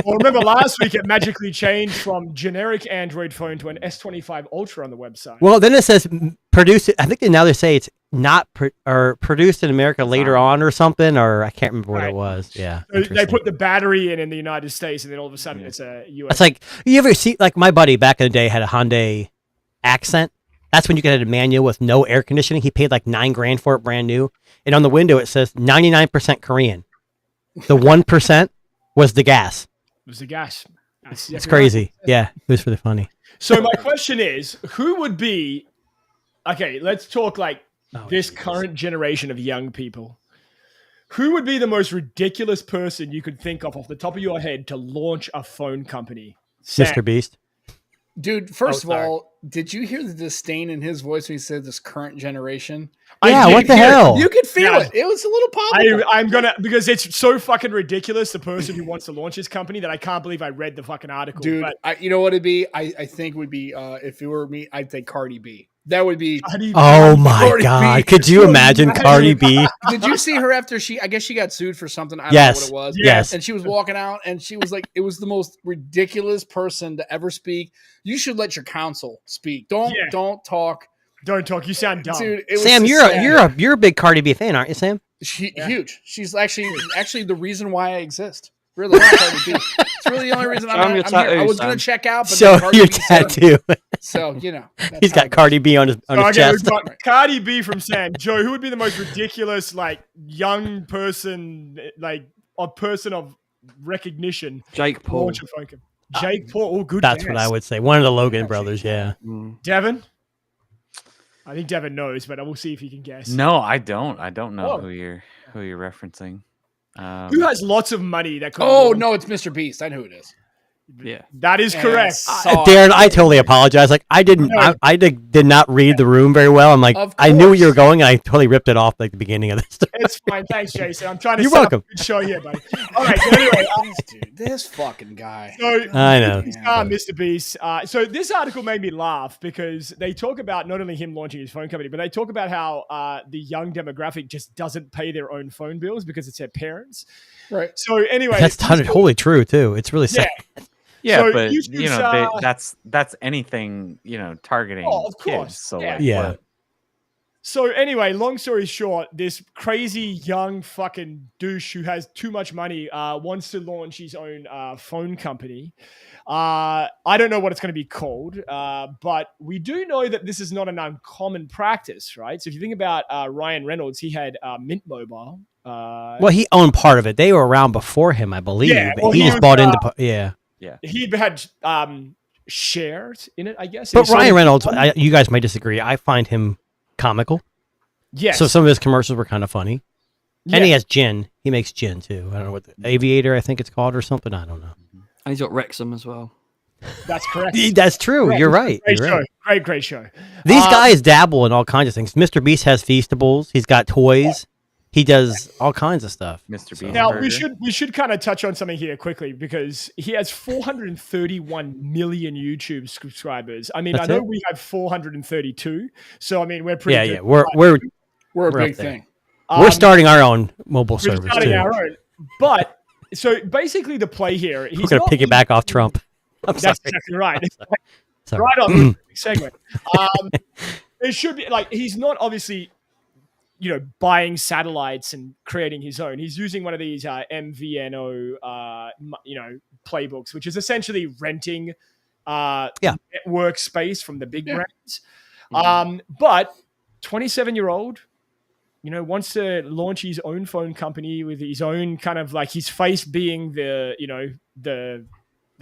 Well, remember last week it magically changed from generic Android phone to an S25 Ultra on the website. Well, then it says produced. I think now they say it's not produced in America later on or something, or I can't remember what it was. Yeah. So they put the battery in the United States, and then all of a sudden it's a US. It's like, you ever see, like my buddy back in the day had a Hyundai Accent. That's when you could have a manual with no air conditioning. He paid like $9,000 for it, brand new. And on the window it says 99% Korean. The 1% was the gas. It was the gas. It's crazy. Right. Yeah, it was really funny. So my question is, who would be? Okay, let's talk like this current generation of young people. Who would be the most ridiculous person you could think of off the top of your head to launch a phone company? Sam. Mr. Beast. Dude, first of all, did you hear the disdain in his voice when he said this current generation? Yeah, what the hell? You could feel it. It was a little popular. I'm gonna, because it's so fucking ridiculous, the person who wants to launch his company, that I can't believe I read the fucking article. Dude, you know what it'd be? I think would be, if it were me, I'd say Cardi B. That would be. Oh my God. Could you imagine Cardi B? Did you see her after I guess she got sued for something? I don't Yes. know what it was. Yes. And she was walking out and she was like, it was the most ridiculous person to ever speak. You should let your counsel speak. Don't talk. Don't talk. You sound dumb. Dude, it was Sam, sad. you're a big Cardi B fan, aren't you, Sam? Huge. She's actually the reason why I exist. Really, Cardi B. It's really the only reason I'm here. I was going to check out, but so Cardi your B said- tattoo. So you know, that's He's how got it goes. Cardi B on his chest. We've got Cardi B from Sam. Joe, who would be the most ridiculous, like, young person, like, a person of recognition? Jake Paul. Launch a phone company? Jake Paul. Oh, good. That's guess. what I would say. One of the Logan brothers, yeah. Devin? I think Devin knows, but we'll see if he can guess. No, I don't. I don't know Oh. who you're referencing. Who has lots of money that could Oh no, it's Mr. Beast. I know who it is. Yeah. That is correct. Darren, I totally apologize. Like I didn't, I did not read the room very well. I'm like, Of I knew where you were course. going, and I totally ripped it off like the beginning of this. It's fine. Thanks, Jason. I'm trying to You're set up welcome. a good show here, buddy. All right, so anyway, Dude, this fucking guy. so I know. Mr. Beast. So this article made me laugh because they talk about not only him launching his phone company, but they talk about how the young demographic just doesn't pay their own phone bills because it's their parents. Right. So anyway, That's totally true too. It's really sad. Yeah, So but you should, you know that's anything of targeting course. kids. So Yeah. like, Yeah. what- So anyway, long story short, this crazy young fucking douche who has too much money wants to launch his own phone company. I don't know what it's going to be called, but we do know that this is not an uncommon practice, right? So if you think about Ryan Reynolds, he had Mint Mobile. Well, he owned part of it. They were around before him, I believe. Yeah, but well, he he just was, bought into. Yeah. He had shares in it, I guess. But He sold Ryan it- Reynolds, you guys might disagree. I find him comical. yes. So some of his commercials were kind of funny. Yeah. And he has gin. He makes gin too. I don't know what the Aviator, I think it's called, or something. I don't know. And he's got Wrexham as well. That's correct. That's true. Correct. You're right. Great You're show. right. Great show. These guys dabble in all kinds of things. Mr. Beast has Feastables. He's got toys. He does all kinds of stuff. Mr. Beast. Now burger. we should kind of touch on something here quickly because he has 431 million YouTube subscribers. I mean, That's I know it? we have 432, so I mean we're pretty. Yeah, good. yeah. We're We're a We're up big there. thing. we're starting our own mobile We're service starting too. our own. But so basically, the play here, he's We're gonna not piggyback off Trump. I'm That's sorry. exactly right. Sorry. Right on the segment. It should be like he's not obviously, buying satellites and creating his own. He's using one of these MVNO, playbooks, which is essentially renting network space from the big brands. But 27-year-old, wants to launch his own phone company with his own kind of like his face being the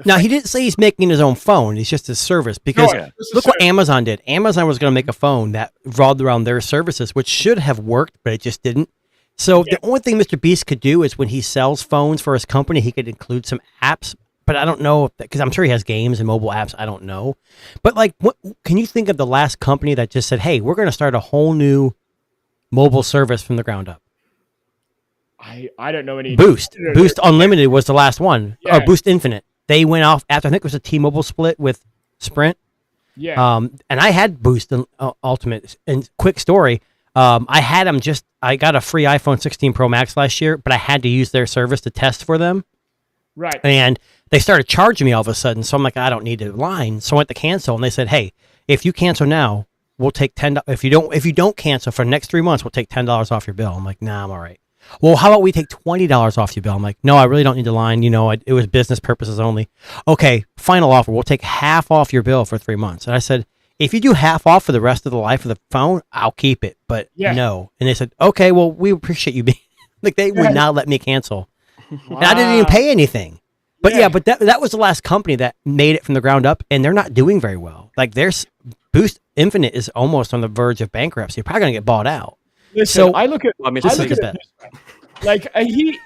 Now he didn't say he's making his own phone. It's just his service because look what Amazon did. Amazon was going to make a phone that revolved around their services, which should have worked, but it just didn't. So the only thing Mr. Beast could do is when he sells phones for his company, he could include some apps. But I don't know because I'm sure he has games and mobile apps. I don't know. But like, what can you think of the last company that just said, "Hey, we're going to start a whole new mobile service from the ground up"? I don't know any. Boost Unlimited was the last one, Yeah. or Boost Infinite. They went off after I think it was a T-Mobile split with Sprint. Yeah. And I had Boost Ultimate. And quick story, I had them I got a free iPhone 16 Pro Max last year, but I had to use their service to test for them. Right. And they started charging me all of a sudden. So I'm like, I don't need a line. So I went to cancel, and they said, hey, if you cancel now, we'll take $10. If you don't cancel for the next 3 months, we'll take $10 off your bill. I'm like, nah, I'm all right. Well, how about we take $20 off your bill? I'm like, no, I really don't need the line. It was business purposes only. Okay, final offer. We'll take half off your bill for 3 months. And I said, if you do half off for the rest of the life of the phone, I'll keep it. But no. And they said, okay, well, we appreciate you being like they would not let me cancel. And I didn't even pay anything. But yeah, but that was the last company that made it from the ground up, and they're not doing very well. Like there's Boost Infinite is almost on the verge of bankruptcy. You're probably gonna get bought out. Listen, So I look at I mean, Just I take look a at bet. it this way. Like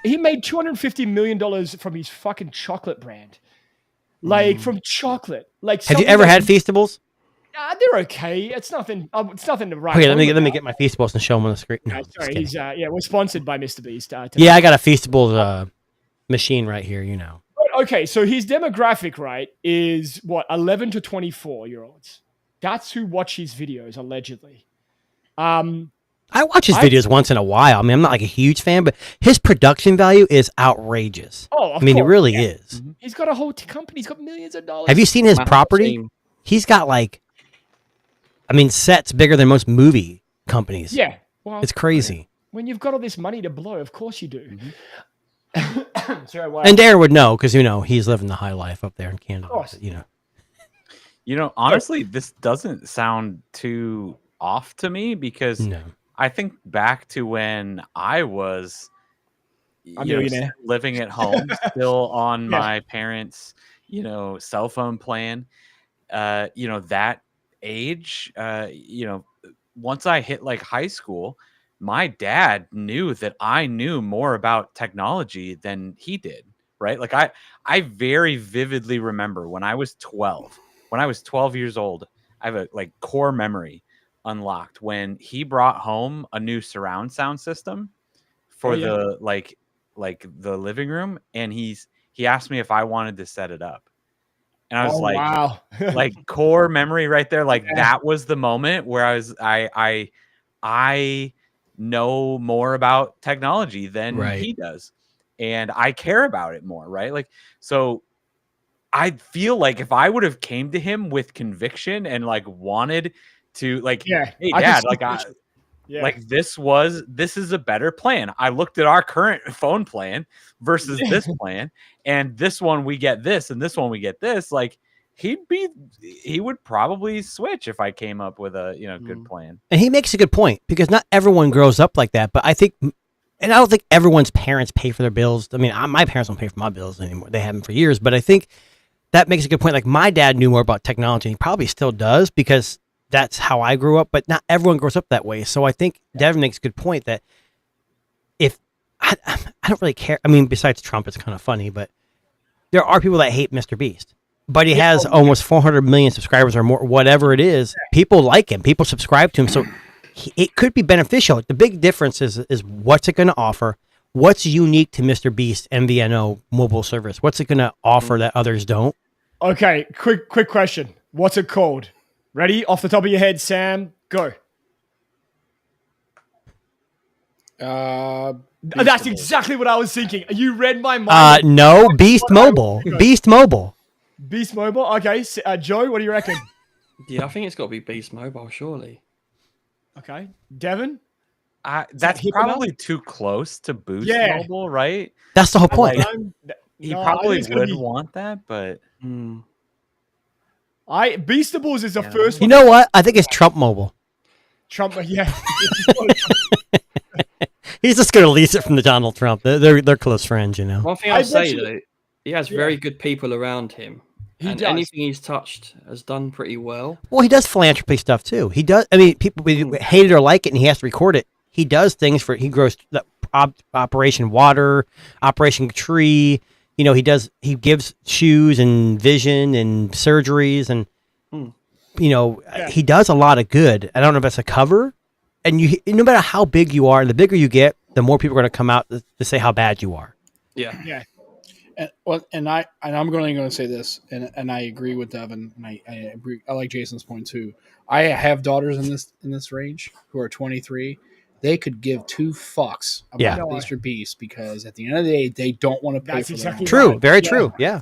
he made $250 million from his fucking chocolate brand. Like from chocolate. Like Have you something ever that- had Feastables? They're okay. It's nothing. It's nothing to write. Okay, home let me about. get my Feastables and show them on the screen. No, No, just sorry, kidding. he's we're sponsored by Mr. Beast. Today. Yeah, I got a Feastables machine right here. You know. But, okay, so his demographic, right, is what 11 to 24-year-olds. That's who watch his videos allegedly. I watch his videos once in a while. I mean, I'm not like a huge fan, but his production value is outrageous. Oh, I mean, it course, really yeah. is. He's got a whole company. He's got millions of dollars. Have you seen his Massive property? team. He's got like, I mean, sets bigger than most movie companies. Yeah. Well, It's crazy. when you've got all this money to blow, of course you do. Sorry, why? And Darren would know because, you know, he's living the high life up there in Canada. course. You know. You know, honestly, this doesn't sound too off to me because No. I think back to when I was millionaire. living at home, still on Yeah. my parents', cell phone plan. That age, once I hit like high school, my dad knew that I knew more about technology than he did. Right. Like I very vividly remember when I was 12 years old, I have a core memory unlocked when he brought home a new surround sound system for the the living room, and he asked me if I wanted to set it up, and I was wow. core memory right there. Like Yeah. that was the moment where I know more about technology than Right. he does, and I care about it more, right? Like, so I feel like if I would have came to him with conviction and wanted to Yeah. hey I can dad, see this is a better plan. I looked at our current phone plan versus this plan, and this one we get this, and this one we get this. Like he would probably switch if I came up with a good plan. And he makes a good point because not everyone grows up like that. But I think, and I don't think everyone's parents pay for their bills. I mean, my parents don't pay for my bills anymore. They haven't for years. But I think that makes a good point. Like my dad knew more about technology. And he probably still does because that's how I grew up. But not everyone grows up that way. So I think Devin makes a good point that if I don't really care. I mean, besides Trump, it's kind of funny, but there are people that hate Mr. Beast. But he has almost 400 million subscribers or more, whatever it is. People like him. People subscribe to him. So it could be beneficial. The big difference is what's it going to offer? What's unique to Mr. Beast MVNO mobile service? What's it going to offer that others don't? Okay, quick question. What's it called? Ready? Off the top of your head, Sam, go. That's exactly what I was thinking. You read my mind. No, Beast Mobile. Beast Mobile. Beast Mobile. Okay, Joe, what do you reckon? Yeah, I think it's got to be Beast Mobile, surely. Okay, Devin. That's hip probably too close to Boost Yeah. Mobile, right? That's the whole point. He No, I probably think it's gonna would be- want that, but Beastables is the first You one. know what? I think it's Trump Mobile. Trump. Yeah. He's just going to lease it from the Donald Trump. They're close friends, you know. One thing I I'll bet say, you- though, he has very good people around him. He and does. anything he's touched has done pretty well. Well, he does philanthropy stuff too. He does. I mean, people hate it or like it, and he has to record it. He does things for. He grows the Operation Water, Operation Tree. You know, he does. He gives shoes and vision and surgeries, and he does a lot of good. I don't know if that's a cover. And no matter how big you are, the bigger you get, the more people are going to come out to say how bad you are. Yeah. Yeah. And I'm going to say this, and I agree with Devin, and I agree. I like Jason's point too. I have daughters in this range who are 23. They could give two fucks about Yeah. Mr. Beast because at the end of the day, they don't want to pay That's for exactly their own. True. Very true. Yeah.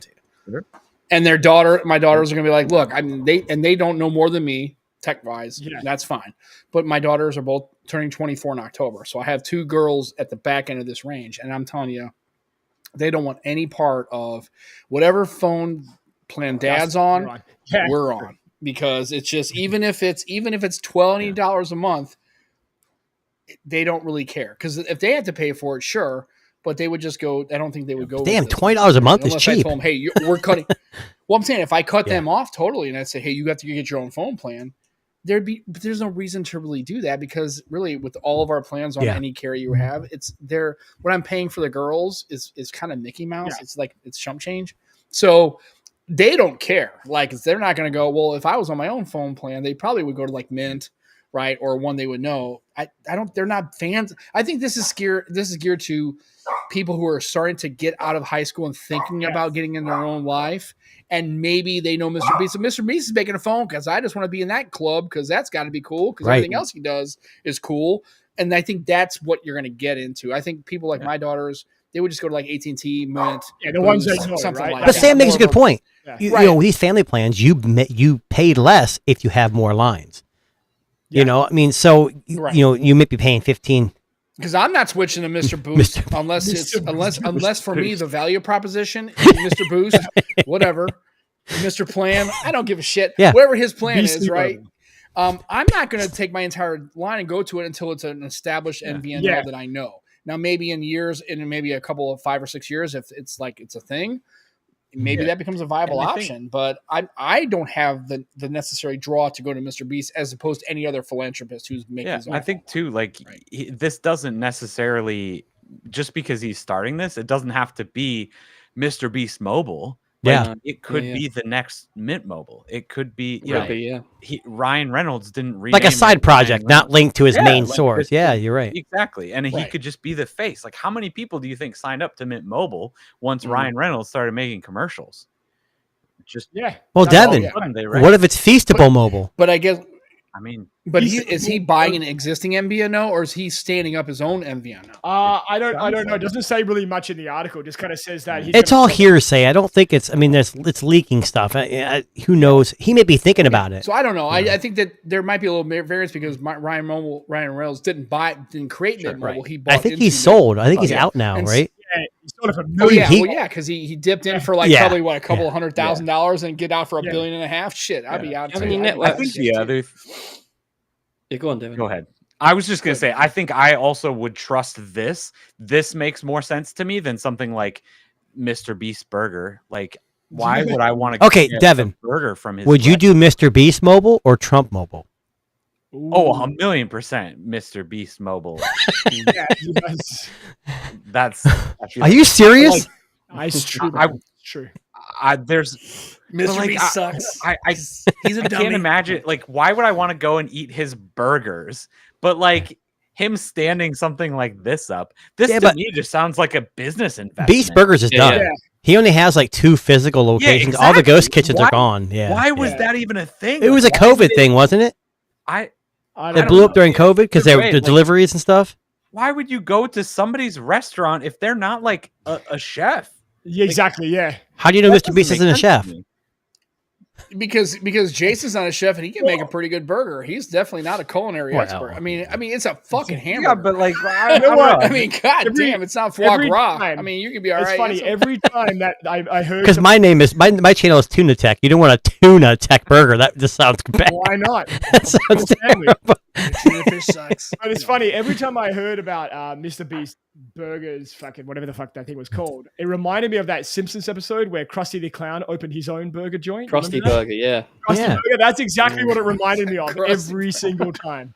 And my daughters are going to be like, look, they don't know more than me tech wise. Yeah. That's fine. But my daughters are both turning 24 in October. So I have two girls at the back end of this range. And I'm telling you, they don't want any part of whatever phone plan dad's on, Yeah. we're on. Because it's just, even if it's $20 a month, they don't really care. Because if they have to pay for it, sure. but they would just go. I don't think they would go. Damn, with this $20 a month is unless I cheap. told them, hey, we're cutting. Well, I'm saying if I cut Yeah. them off totally, and I say, hey, you have to get your own phone plan, but there's no reason to really do that because really, with all of our plans on Yeah. any carrier you have, it's there. What I'm paying for the girls is kind of Mickey Mouse. Yeah. It's like it's chump change. So they don't care. Like they're not going to go. Well, if I was on my own phone plan, they probably would go to like Mint. Right, or one they would know. I don't. They're not fans. I think this is geared to people who are starting to get out of high school and thinking about getting in their own life, and maybe they know Mr. Beast. So Mr. Beast is making a phone because I just want to be in that club because that's got to be cool because Right. everything else he does is cool. And I think that's what you're going to get into. I think people like my daughters, they would just go to like AT&T, Mint, Yeah, the ones they Boost, know, something right? like But that. Sam makes a More good of a- point. Yeah. You Right. know, these family plans, you pay less if you have more lines. You know, I mean, so Right. you know, you may be paying 15. Because I'm not switching to Mr. Boost Mr. unless it's Mr. unless for me Boost. the value proposition is Mr. Boost, whatever, Mr. Plan. I don't give a shit. Yeah. Whatever his plan Beastly is, right? brother. I'm not going to take my entire line and go to it until it's an established MVNO Yeah. that I know. Now, maybe in years, in maybe a couple of 5 or 6 years, if it's like it's a thing, maybe that becomes a viable And I think- option. But I don't have the necessary draw to go to Mr. Beast as opposed to any other philanthropist who's making Yeah, his own. I think phone. too. Like this doesn't necessarily just because he's starting this. It doesn't have to be Mr. Beast Mobile. Like, Yeah. it could Yeah. be the next Mint Mobile. It could be. Could be, yeah. Ryan Reynolds didn't rename Like a it side project, Ryan not Reynolds. linked to his Yeah, main like, source. this Yeah, is- you're right. Exactly, and he Right. could just be the face. Like, how many people do you think signed up to Mint Mobile once Mm. Ryan Reynolds started making commercials? Just Yeah. Well, That's all, Devin, yeah. sudden they what raised- if it's Feastable Mobile? But I guess. I mean, But He's- is he buying an existing MVNO or is he standing up his own MVNO? I don't know. It doesn't say really much in the article. It just kind of says that he's It's gonna all sell- hearsay. I don't think it's. I mean, it's leaking stuff. Who knows? He may be thinking about it. So I don't know. I think that there might be a little variance because Ryan Reynolds didn't create Mint Mobile. Right. He bought I think into he's Mint- sold. I think he's Yeah. out now, And right? Yeah, he's sort of a Oh million. yeah, He- well yeah, because he dipped in for like Yeah. probably what a couple Yeah. $100,000 and get out for $1.5 Yeah. billion. Shit, I'd be out. How too. many I'd be networks? I out think too. the other. Yeah, go on, Devin. Go ahead. I was just gonna say, I think I also would trust this. This makes more sense to me than something like Mr. Beast Burger. Like, why would I want to? Okay, Devin, burger from his. Would you do Mr. Beast Mobile or Trump Mobile? Oh, 1,000,000% Mr. Beast Mobile. Yeah, he does. That's. I feel Are you serious? It's true. I- It's true. there's. Mr. but, like, Beast sucks. I He's a I dummy. can't imagine. Like, why would I want to go and eat his burgers? But like him standing something like this up, this Yeah, to but- me just sounds like a business investment. Beast Burgers is Yeah, done. yeah. He only has like 2 physical locations. All the ghost exactly. kitchens Why- are gone. Yeah. Why was Yeah. that even a thing? It was a Like, why COVID did it- thing, wasn't it? I It don't blew know. up during COVID because they Either were way, the like- deliveries and stuff. Why would you go to somebody's restaurant if they're not like a chef? Yeah, exactly. Yeah. How do you know That Mr. Beast doesn't isn't a make chef? sense to me. Because Jason's not a chef and he can make a pretty good burger. He's definitely not a culinary Well. expert. I mean, it's a fucking hamburger. Yeah, but like, I You know don't what? know. I mean, god Every- damn, it's not foie every gras. time- I mean, you could be all It's right. funny. Every time that I heard. Because my name is my channel is Tuna Tech. You don't want a Tuna Tech burger. That just sounds bad. Why not? That sounds Family. terrible. Tuna fish sucks. But it's funny. Every time I heard about Mr. Beast Burgers, fucking whatever the fuck that thing was called, it reminded me of that Simpsons episode where Krusty the Clown opened his own burger joint. Krusty Remember that? Burger, yeah. Krusty Yeah. Burger. That's exactly what it reminded me of Krusty every single time.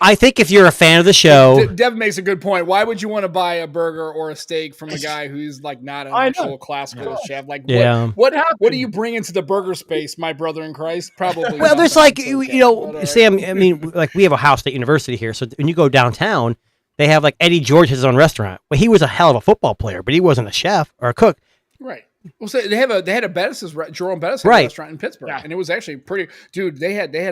I think if you're a fan of the show, Dev makes a good point. Why would you want to buy a burger or a steak from a guy who's like not an I know. actual classical chef? Like, Yeah. what do you bring into the burger space, my brother in Christ? Probably. well, there's like nothing. you It's okay. know, But, all right. Sam. I mean, like we have a Ohio State University here, so when you go downtown, they have like Eddie George has his own restaurant. Well, he was a hell of a football player, but he wasn't a chef or a cook. Right. Well, so they had a Bettis's Jerome Bettis Right. restaurant in Pittsburgh, Yeah. and it was actually pretty. Dude, they had a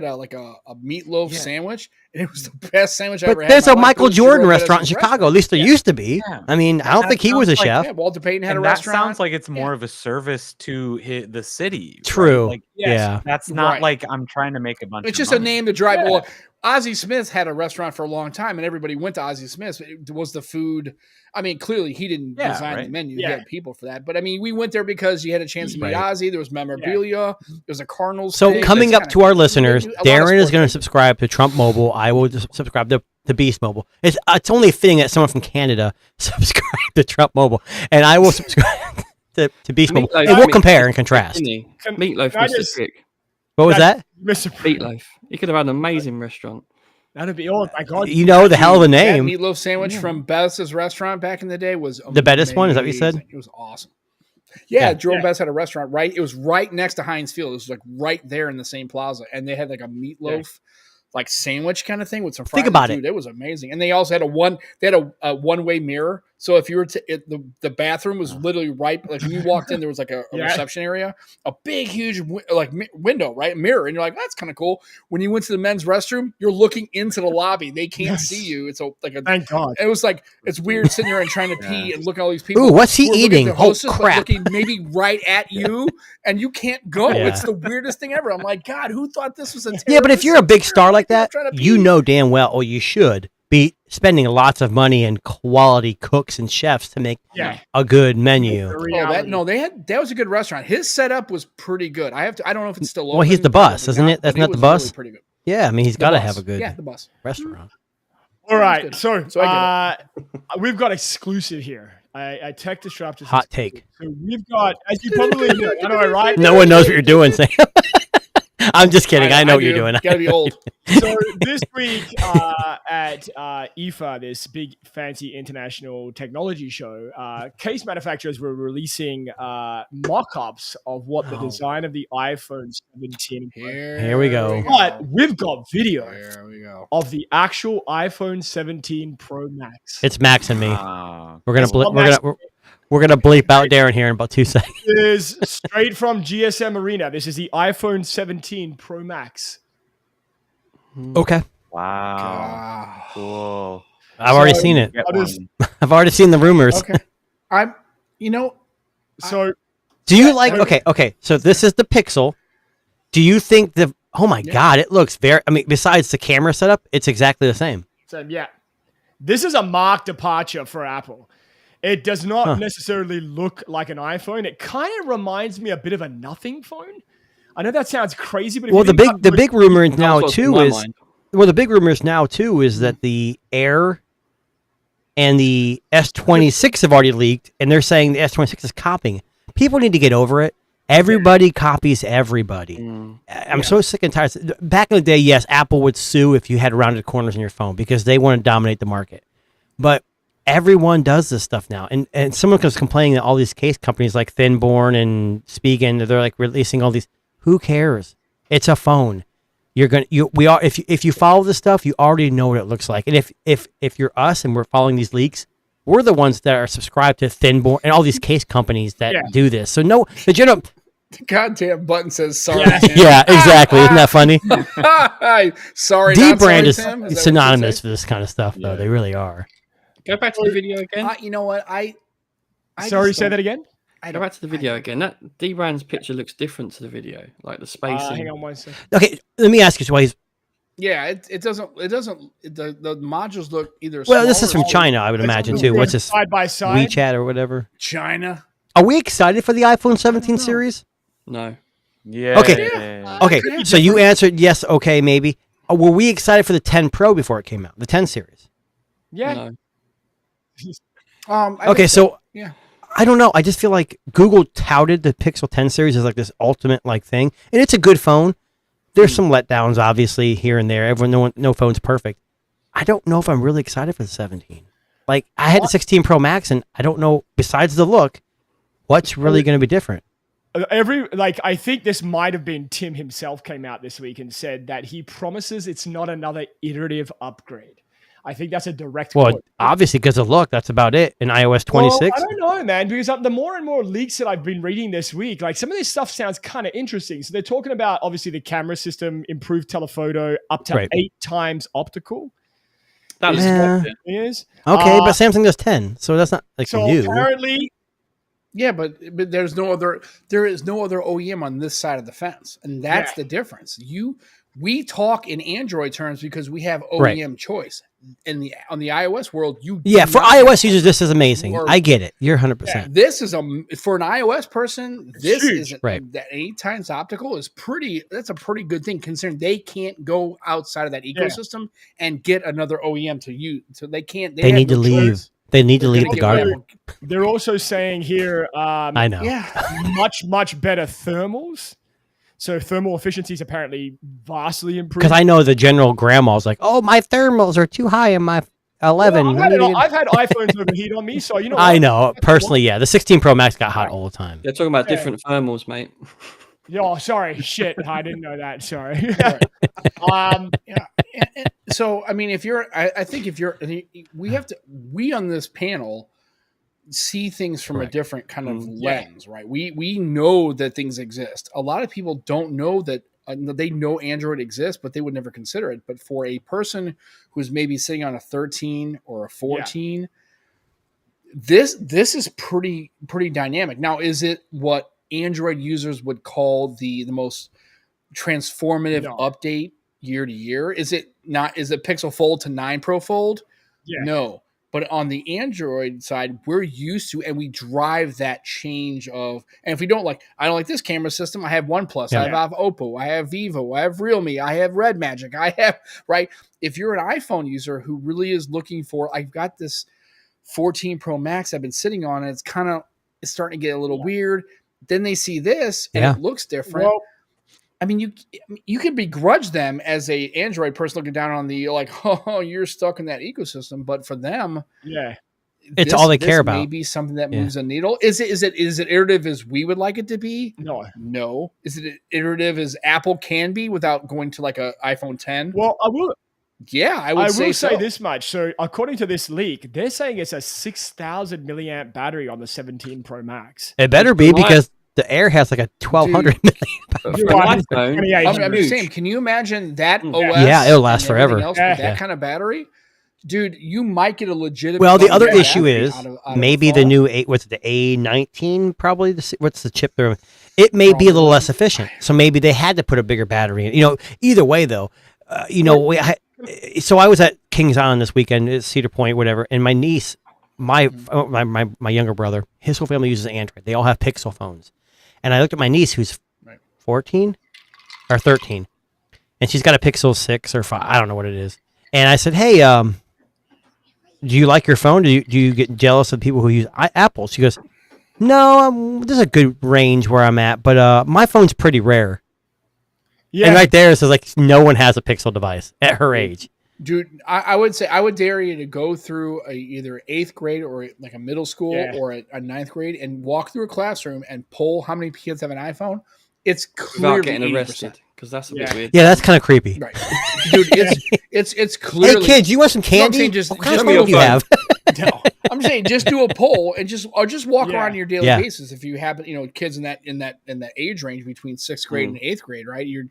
meatloaf sandwich, and it was the best sandwich I But ever had. there's in a my life. Michael It was Jordan Jerome restaurant in Bettis' Chicago. At least there used to be. Yeah. I mean, I don't That think he was a sounds like- chef. Yeah, Walter Payton had And a that restaurant. sounds like it's more of a service to the city. right? True. Like, Yes. Yeah. that's not Right. like I'm trying to make a bunch. It's of just a money. name to drive. Yeah. Well, Ozzie Smith had a restaurant for a long time, and everybody went to Ozzie Smith's. It was the food. I mean, clearly he didn't design the menu. He had people for that. But I mean, we went there because you had a chance to meet Ozzie. There was memorabilia. There was a Cardinals. So coming up to our listeners, Darren is going to subscribe to Trump Mobile. I will just subscribe to Beast Mobile. It's only fitting that someone from Canada subscribe to Trump Mobile, and I will subscribe to Beast Mobile. And we'll compare and contrast. Meatloaf, Mr. Pick. What was that? Mr. Meatloaf. He could have had an amazing restaurant. That'd be my God. You know the hell of a name. That meatloaf sandwich from Beth's restaurant back in the day was the Bettis one. Is that what you said? It was awesome. Yeah, Jerome Bettis had a restaurant right. It was right next to Heinz Field. It was like right there in the same plaza, and they had like a meatloaf like sandwich kind of thing with some fries. Think about it. It was amazing. And they also had a one-way mirror. So if you were the bathroom was literally right, like when you walked in, there was like a reception area, a big, huge window, right? Mirror. And you're like, that's kind of cool. When you went to the men's restroom, you're looking into the lobby. They can't see you. It's thank God. It was like, it's weird sitting there and trying to pee and look at all these people. Ooh, what's he eating? Oh, crap. Looking maybe right at you and you can't go. Yeah. It's the weirdest thing ever. I'm like, God, who thought this was a Yeah, but if you're a big star like that, you know damn well, or you should be spending lots of money and quality cooks and chefs to make a good menu. That was a good restaurant. His setup was pretty good. I don't know if it's still open. Well, he's the bus, isn't it? That's not the bus. Really pretty good. Yeah, I mean he's got to have a good the bus restaurant. All right, so we've got exclusive here. I tech disruptors. Hot take. So we've got, as you probably know, I know, right? No one knows what you're doing, Sam. I'm just kidding. I know what you're doing. Gotta be old. So this week at IFA, this big fancy international technology show, case manufacturers were releasing mock-ups of what the design of the iPhone 17. Here we go. But we've got video of the actual iPhone 17 Pro Max. It's Max and me. We're gonna bleep out Darren here in about 2 seconds. This is straight from GSM Arena. This is the iPhone 17 Pro Max. Okay. Wow. Cool. I've already seen it. I've already seen the rumors. Okay. Do you like? Okay. So this is the Pixel. Do you think oh my God, it looks besides the camera setup, it's exactly the same. So, this is a marked departure for Apple. It does not necessarily look like an iPhone. It kind of reminds me a bit of a nothing phone. I know that sounds crazy, but the big rumor now too is that the Air and the S26 have already leaked, and they're saying the S26 is copying. People need to get over it. Everybody copies everybody. I'm so sick and tired. Back in the day, yes, Apple would sue if you had rounded corners in your phone because they want to dominate the market. But everyone does this stuff now. And someone was complaining that all these case companies like Thinborn and Spigen, they're like releasing all these. Who cares? It's a phone. If you follow this stuff, you already know what it looks like. And if you're us and we're following these leaks, we're the ones that are subscribed to Thinborn and all these case companies that do this. So the general. The goddamn button says sorry. Yeah, exactly. Isn't that funny? Sorry. D-brand is synonymous for this kind of stuff, though. They really are. Go back to the video again. You know what? Sorry, say that again? Go back to the video again. That D-brand's picture looks different to the video, like the spacing. Hang on one second. Okay, let me ask you. So it doesn't. The modules look either. Well, this is from China, I would imagine too. What's this? Side by side. WeChat or whatever. China. Are we excited for the iPhone 17 series? No. Yeah. Okay. Yeah. Okay. So you answered yes. Okay, maybe. Were we excited for the 10 Pro before it came out? The 10 series. Yeah. No. Okay. I don't know. I just feel like Google touted the Pixel 10 series as like this ultimate thing, and it's a good phone. There's some letdowns, obviously, here and there. No phone's perfect. I don't know if I'm really excited for the 17. Like I had the 16 Pro Max, and I don't know. Besides the look, what's really going to be different? I think this might have been Tim himself came out this week and said that he promises it's not another iterative upgrade. I think that's a direct quote. Obviously, because of look, that's about it in iOS 26. Well, I don't know, man, because the more and more leaks that I've been reading this week, like some of this stuff sounds kind of interesting. So they're talking about, obviously, the camera system, improved telephoto, up to 8 times optical. That is what it is. Okay, but Samsung does 10, so that's not new. Apparently... Yeah, but there is no other OEM on this side of the fence, and that's the difference. we talk in Android terms because we have OEM choice. On the iOS world, for iOS users, this is amazing. I get it. You're 100%. Yeah, this is for an iOS person. This is right. That 8 times optical is pretty. That's a pretty good thing considering they can't go outside of that ecosystem and get another OEM to use. So they can't. They need to leave. They need to leave the garden. They're also saying here, I know. much better thermals. So thermal efficiency is apparently vastly improved. Because I know the general grandma's like, oh, my thermals are too high in my 11. Well, I've had iPhones overheat on me, so you know. I know personally, yeah. The 16 Pro Max got hot all the time. They're talking about different thermals, mate. Yeah, sorry, shit, I didn't know that. Sorry. So I mean, I think if you're, we on this panel see things from a different kind of lens, right? We know that things exist. A lot of people don't know that. They know Android exists, but they would never consider it. But for a person who's maybe sitting on a 13 or a 14, this is pretty dynamic. Now, is it what Android users would call the most transformative update year to year? Is it not? Is it Pixel Fold to 9 Pro Fold? Yeah. No. But on the Android side, we're used to, and we drive that change of, and if we don't like, I don't like this camera system, I have OnePlus, I have Oppo, I have Vivo, I have Realme, I have Red Magic, I have, right? If you're an iPhone user who really is looking for, I've got this 14 Pro Max I've been sitting on, and it's starting to get a little weird. Then they see this, and it looks different. Well, I mean, you can begrudge them as a Android person looking down on the oh, you're stuck in that ecosystem. But for them, it's all they care about. Maybe something that moves a needle. Is it iterative as we would like it to be? No. Is it iterative as Apple can be without going to like a iPhone 10? Well, I will. Yeah, I will say this much. So according to this leak, they're saying it's a 6,000 milliamp battery on the 17 Pro Max. It better be because the Air has like a 1,200 milliamp. I'm just saying, can you imagine that OS? Yeah, it'll last forever. That kind of battery, dude, you might get a legitimate. Well, the other issue is maybe the new the A19, probably what's the chip there? It may be a little less efficient, so maybe they had to put a bigger battery in. Either way though, so I was at Kings Island this weekend, at Cedar Point, whatever, and my niece, my younger brother, his whole family uses Android. They all have Pixel phones. And I looked at my niece, who's 14 or 13, and she's got a Pixel 6 or 5. I don't know what it is. And I said, hey, do you like your phone? Do you get jealous of people who use Apple? She goes, no, there's a good range where I'm at, but my phone's pretty rare. Yeah. And right there, it says like no one has a Pixel device at her age. Dude, I would say I would dare you to go through either 8th grade or like a middle school or a 9th grade and walk through a classroom and poll how many kids have an iPhone. It's clearly without getting arrested, because that's a bit weird. Yeah, that's kind of creepy. Right, dude. It's clearly. Hey kids, you want some candy? What kind of phone do you have? No, I'm saying just do a poll and just walk around your daily basis. If you happen, kids in that age range between 6th grade and 8th grade, right? You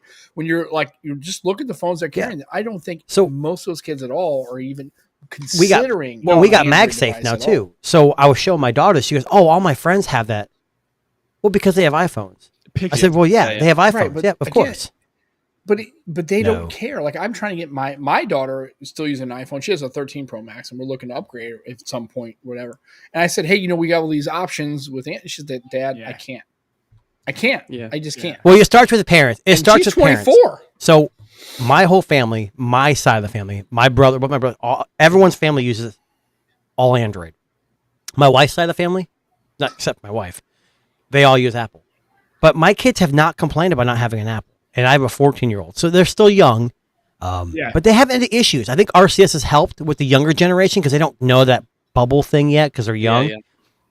just look at the phones they're carrying. I don't think most of those kids at all are even considering. We got MagSafe now too. So I was showing my daughter. She goes, "Oh, all my friends have that." Well, because they have iPhones. I said, "Well, they have iPhones. Right, of course." But they don't care. Like I'm trying to get my daughter is still using an iPhone. She has a 13 Pro Max, and we're looking to upgrade her at some point, whatever. And I said, hey, we got all these options with Aunt. She said, Dad, I can't. Yeah, I just can't. Well, it starts with the parents. It starts with 24. Parents. So my whole family, my side of the family, my brother, everyone's family uses all Android. My wife's side of the family, not except my wife, they all use Apple. But my kids have not complained about not having an Apple. And I have a 14-year-old, so they're still young, but they have any issues. I think RCS has helped with the younger generation because they don't know that bubble thing yet because they're young.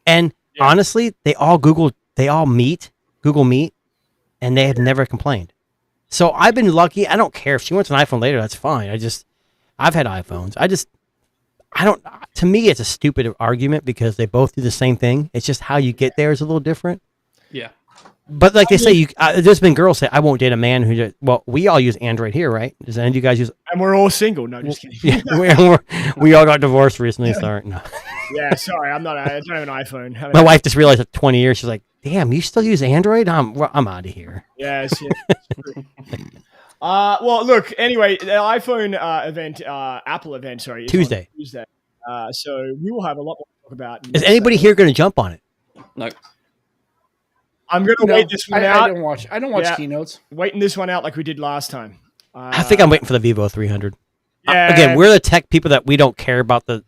And honestly, they all Google Meet, and they have never complained. So I've been lucky. I don't care if she wants an iPhone later. That's fine. I've had iPhones. To me, it's a stupid argument because they both do the same thing. It's just how you get there is a little different. Yeah. But like they say, there's been girls say, I won't date a man who just, well, we all use Android here, right? Does any of you guys use? And we're all single. No, just kidding. Yeah, we all got divorced recently. Sorry. No. Yeah, sorry. I don't have an iPhone. My wife just realized at 20 years, she's like, damn, you still use Android? I'm out of here. Yes. Well, look. Anyway, the iPhone event, Apple event. Sorry, is on Tuesday. Tuesday. So we will have a lot more to talk about. Is next anybody segment. here going to jump on it? No, I'm going to No, wait this one I out. don't watch. I don't watch Yeah. keynotes. Waiting this one out like we did last time. I think I'm waiting for the Vivo 300. Yeah. Again, we're the tech people that we don't care about the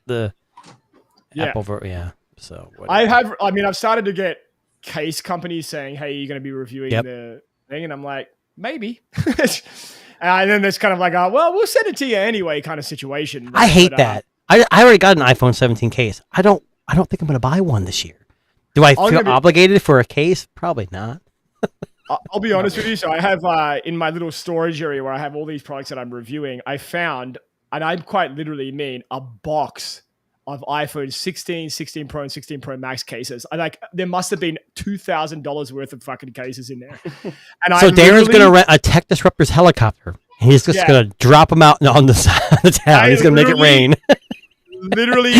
Yeah. Apple. Yeah. So I've started to get case companies saying, "Hey, you're going to be reviewing Yep. the thing," and I'm like, maybe. And then there's kind of like, well, we'll send it to you anyway, kind of situation. I hate But, that. I already got an iPhone 17 case. I don't think I'm going to buy one this year. Do I feel obligated for a case? Probably not. I'll be honest with you. So I have in my little storage area where I have all these products that I'm reviewing, I found, and I quite literally mean, a box of iPhone 16, 16 Pro, and 16 Pro Max cases. There must have been $2,000 worth of fucking cases in there. And So Darren's going to rent a Tech Disruptors helicopter. And he's just going to drop them out on the side of the town. He's going to make it rain. Literally.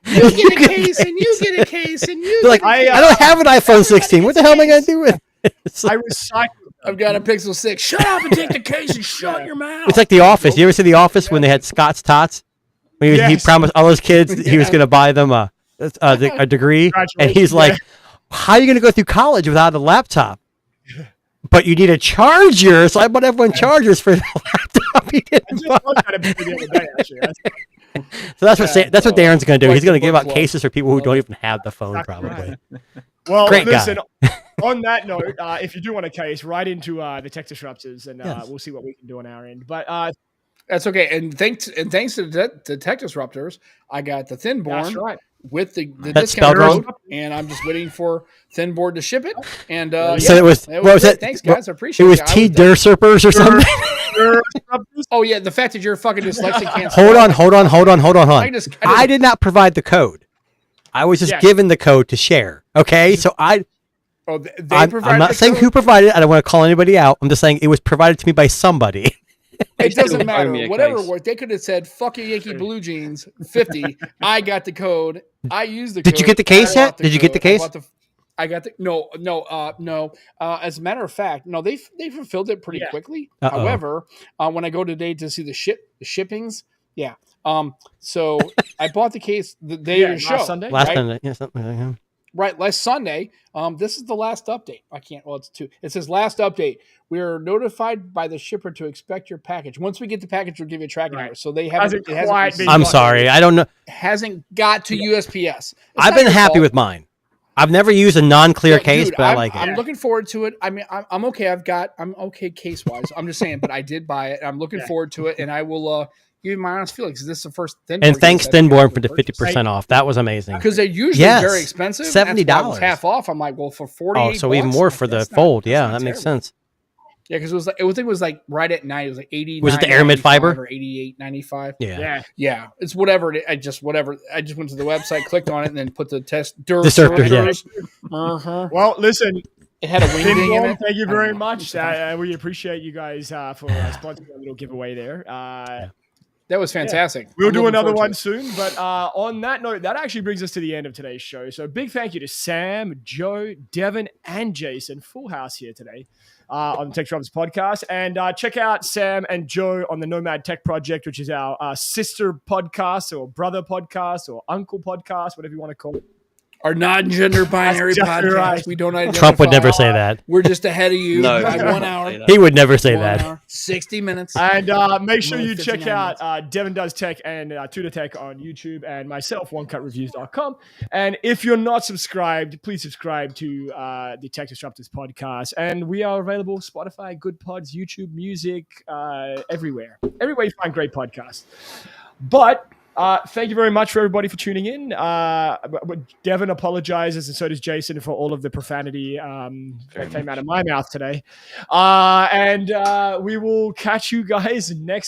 You get a case, and you get a case, and you. Like, I don't have an iPhone 16. What the hell am I going to do with it? I recycled. I've got a Pixel 6. Shut up and take the case and shut your mouth. It's like The Office. You ever see The Office when they had Scott's Tots? When he promised all those kids he was going to buy them a degree, and he's like, "How are you going to go through college without a laptop?" But you need a charger, so I bought everyone chargers for the laptop. He didn't buy. So that's what Darren's going to do. He's going to give out cases for people who don't even have the phone, probably. Well, Great listen. guy. On that note, if you do want a case, write into the Tech Disruptors, and we'll see what we can do on our end. But that's okay. And thanks to the Tech Disruptors, I got the Thin Born that's right. with the That's discount spelled code, and I'm just waiting for Thin Board to ship it. And So it was. What was great. it? Thanks, guys. I appreciate it. Was it. T Dersurpers or something? Oh yeah, the fact that you're fucking dyslexic can't. Hold on. I did not provide the code. I was just given the code to share. Okay, so I'm not saying who provided it. I don't want to call anybody out. I'm just saying it was provided to me by somebody. It doesn't matter. me a Whatever case. worked. They could have said, "Fuck your Yankee Blue Jeans 50." I got the code. I used the. Did you code. get the case I yet? bought the Did you get the code. case? I got the no. As a matter of fact, no. They fulfilled it pretty quickly. Uh-oh. However, when I go today to see the shippings, yeah. So I bought the case the day of the show. Sunday. Last right? Sunday, yeah, something like that. Right, last Sunday. This is the last update. I can't. Well, it's two. It says last update. We are notified by the shipper to expect your package. Once we get the package, we'll give you a tracking number. So they haven't. It hasn't been I'm sorry. I don't know. hasn't got to USPS. It's I've not been your happy fault. with mine. I've never used a non-clear case, Dude, but I like it. I'm looking forward to it. I mean, I'm okay. I'm okay case wise. I'm just saying, but I did buy it. I'm looking forward to it, and I will give you my honest feelings. This is the first Thinborn. And thanks Thinborn for the 50% off. That was amazing. because they're usually Yes, very expensive. $70. That's why it was half off. I'm like, well, for 48. Oh, so even bucks, more I'm for like, the that's not- fold. that's Yeah, not that makes terrible. sense. Yeah, because it was like I think it was like right at night. It was like 80. Was it the Aramid fiber? or 88.95? Yeah. Yeah, it's whatever. I just went to the website, clicked on it, and then put the test. Disruptor, yeah. Well, listen, It had a wing ding in Thinborn, it. thank you very much. We appreciate you guys for sponsoring a little giveaway there. That was fantastic. We'll I'm do looking another forward one to soon. But on that note, that actually brings us to the end of today's show. So big thank you to Sam, Joe, Devin, and Jason. Full house here today on the Tech Disruptors podcast. And check out Sam and Joe on the Nomad Tech Project, which is our sister podcast or brother podcast or uncle podcast, whatever you want to call it. Our non-gender binary That's exactly podcast. right. We don't identify. Trump would never say that. We're just ahead of you No, by he 1 wouldn't hour. say that. He would never say 1 that. hour, 60 minutes. And make sure More you than check 59 out Devin Does Tech and Tudor Tech on YouTube and myself, OneCutReviews.com. And if you're not subscribed, please subscribe to the Tech Disruptors podcast. And we are available Spotify, Good Pods, YouTube, music, everywhere. Everywhere you find great podcasts. But thank you very much for everybody for tuning in. Devin apologizes, and so does Jason, for all of the profanity that came out of my mouth today. And we will catch you guys next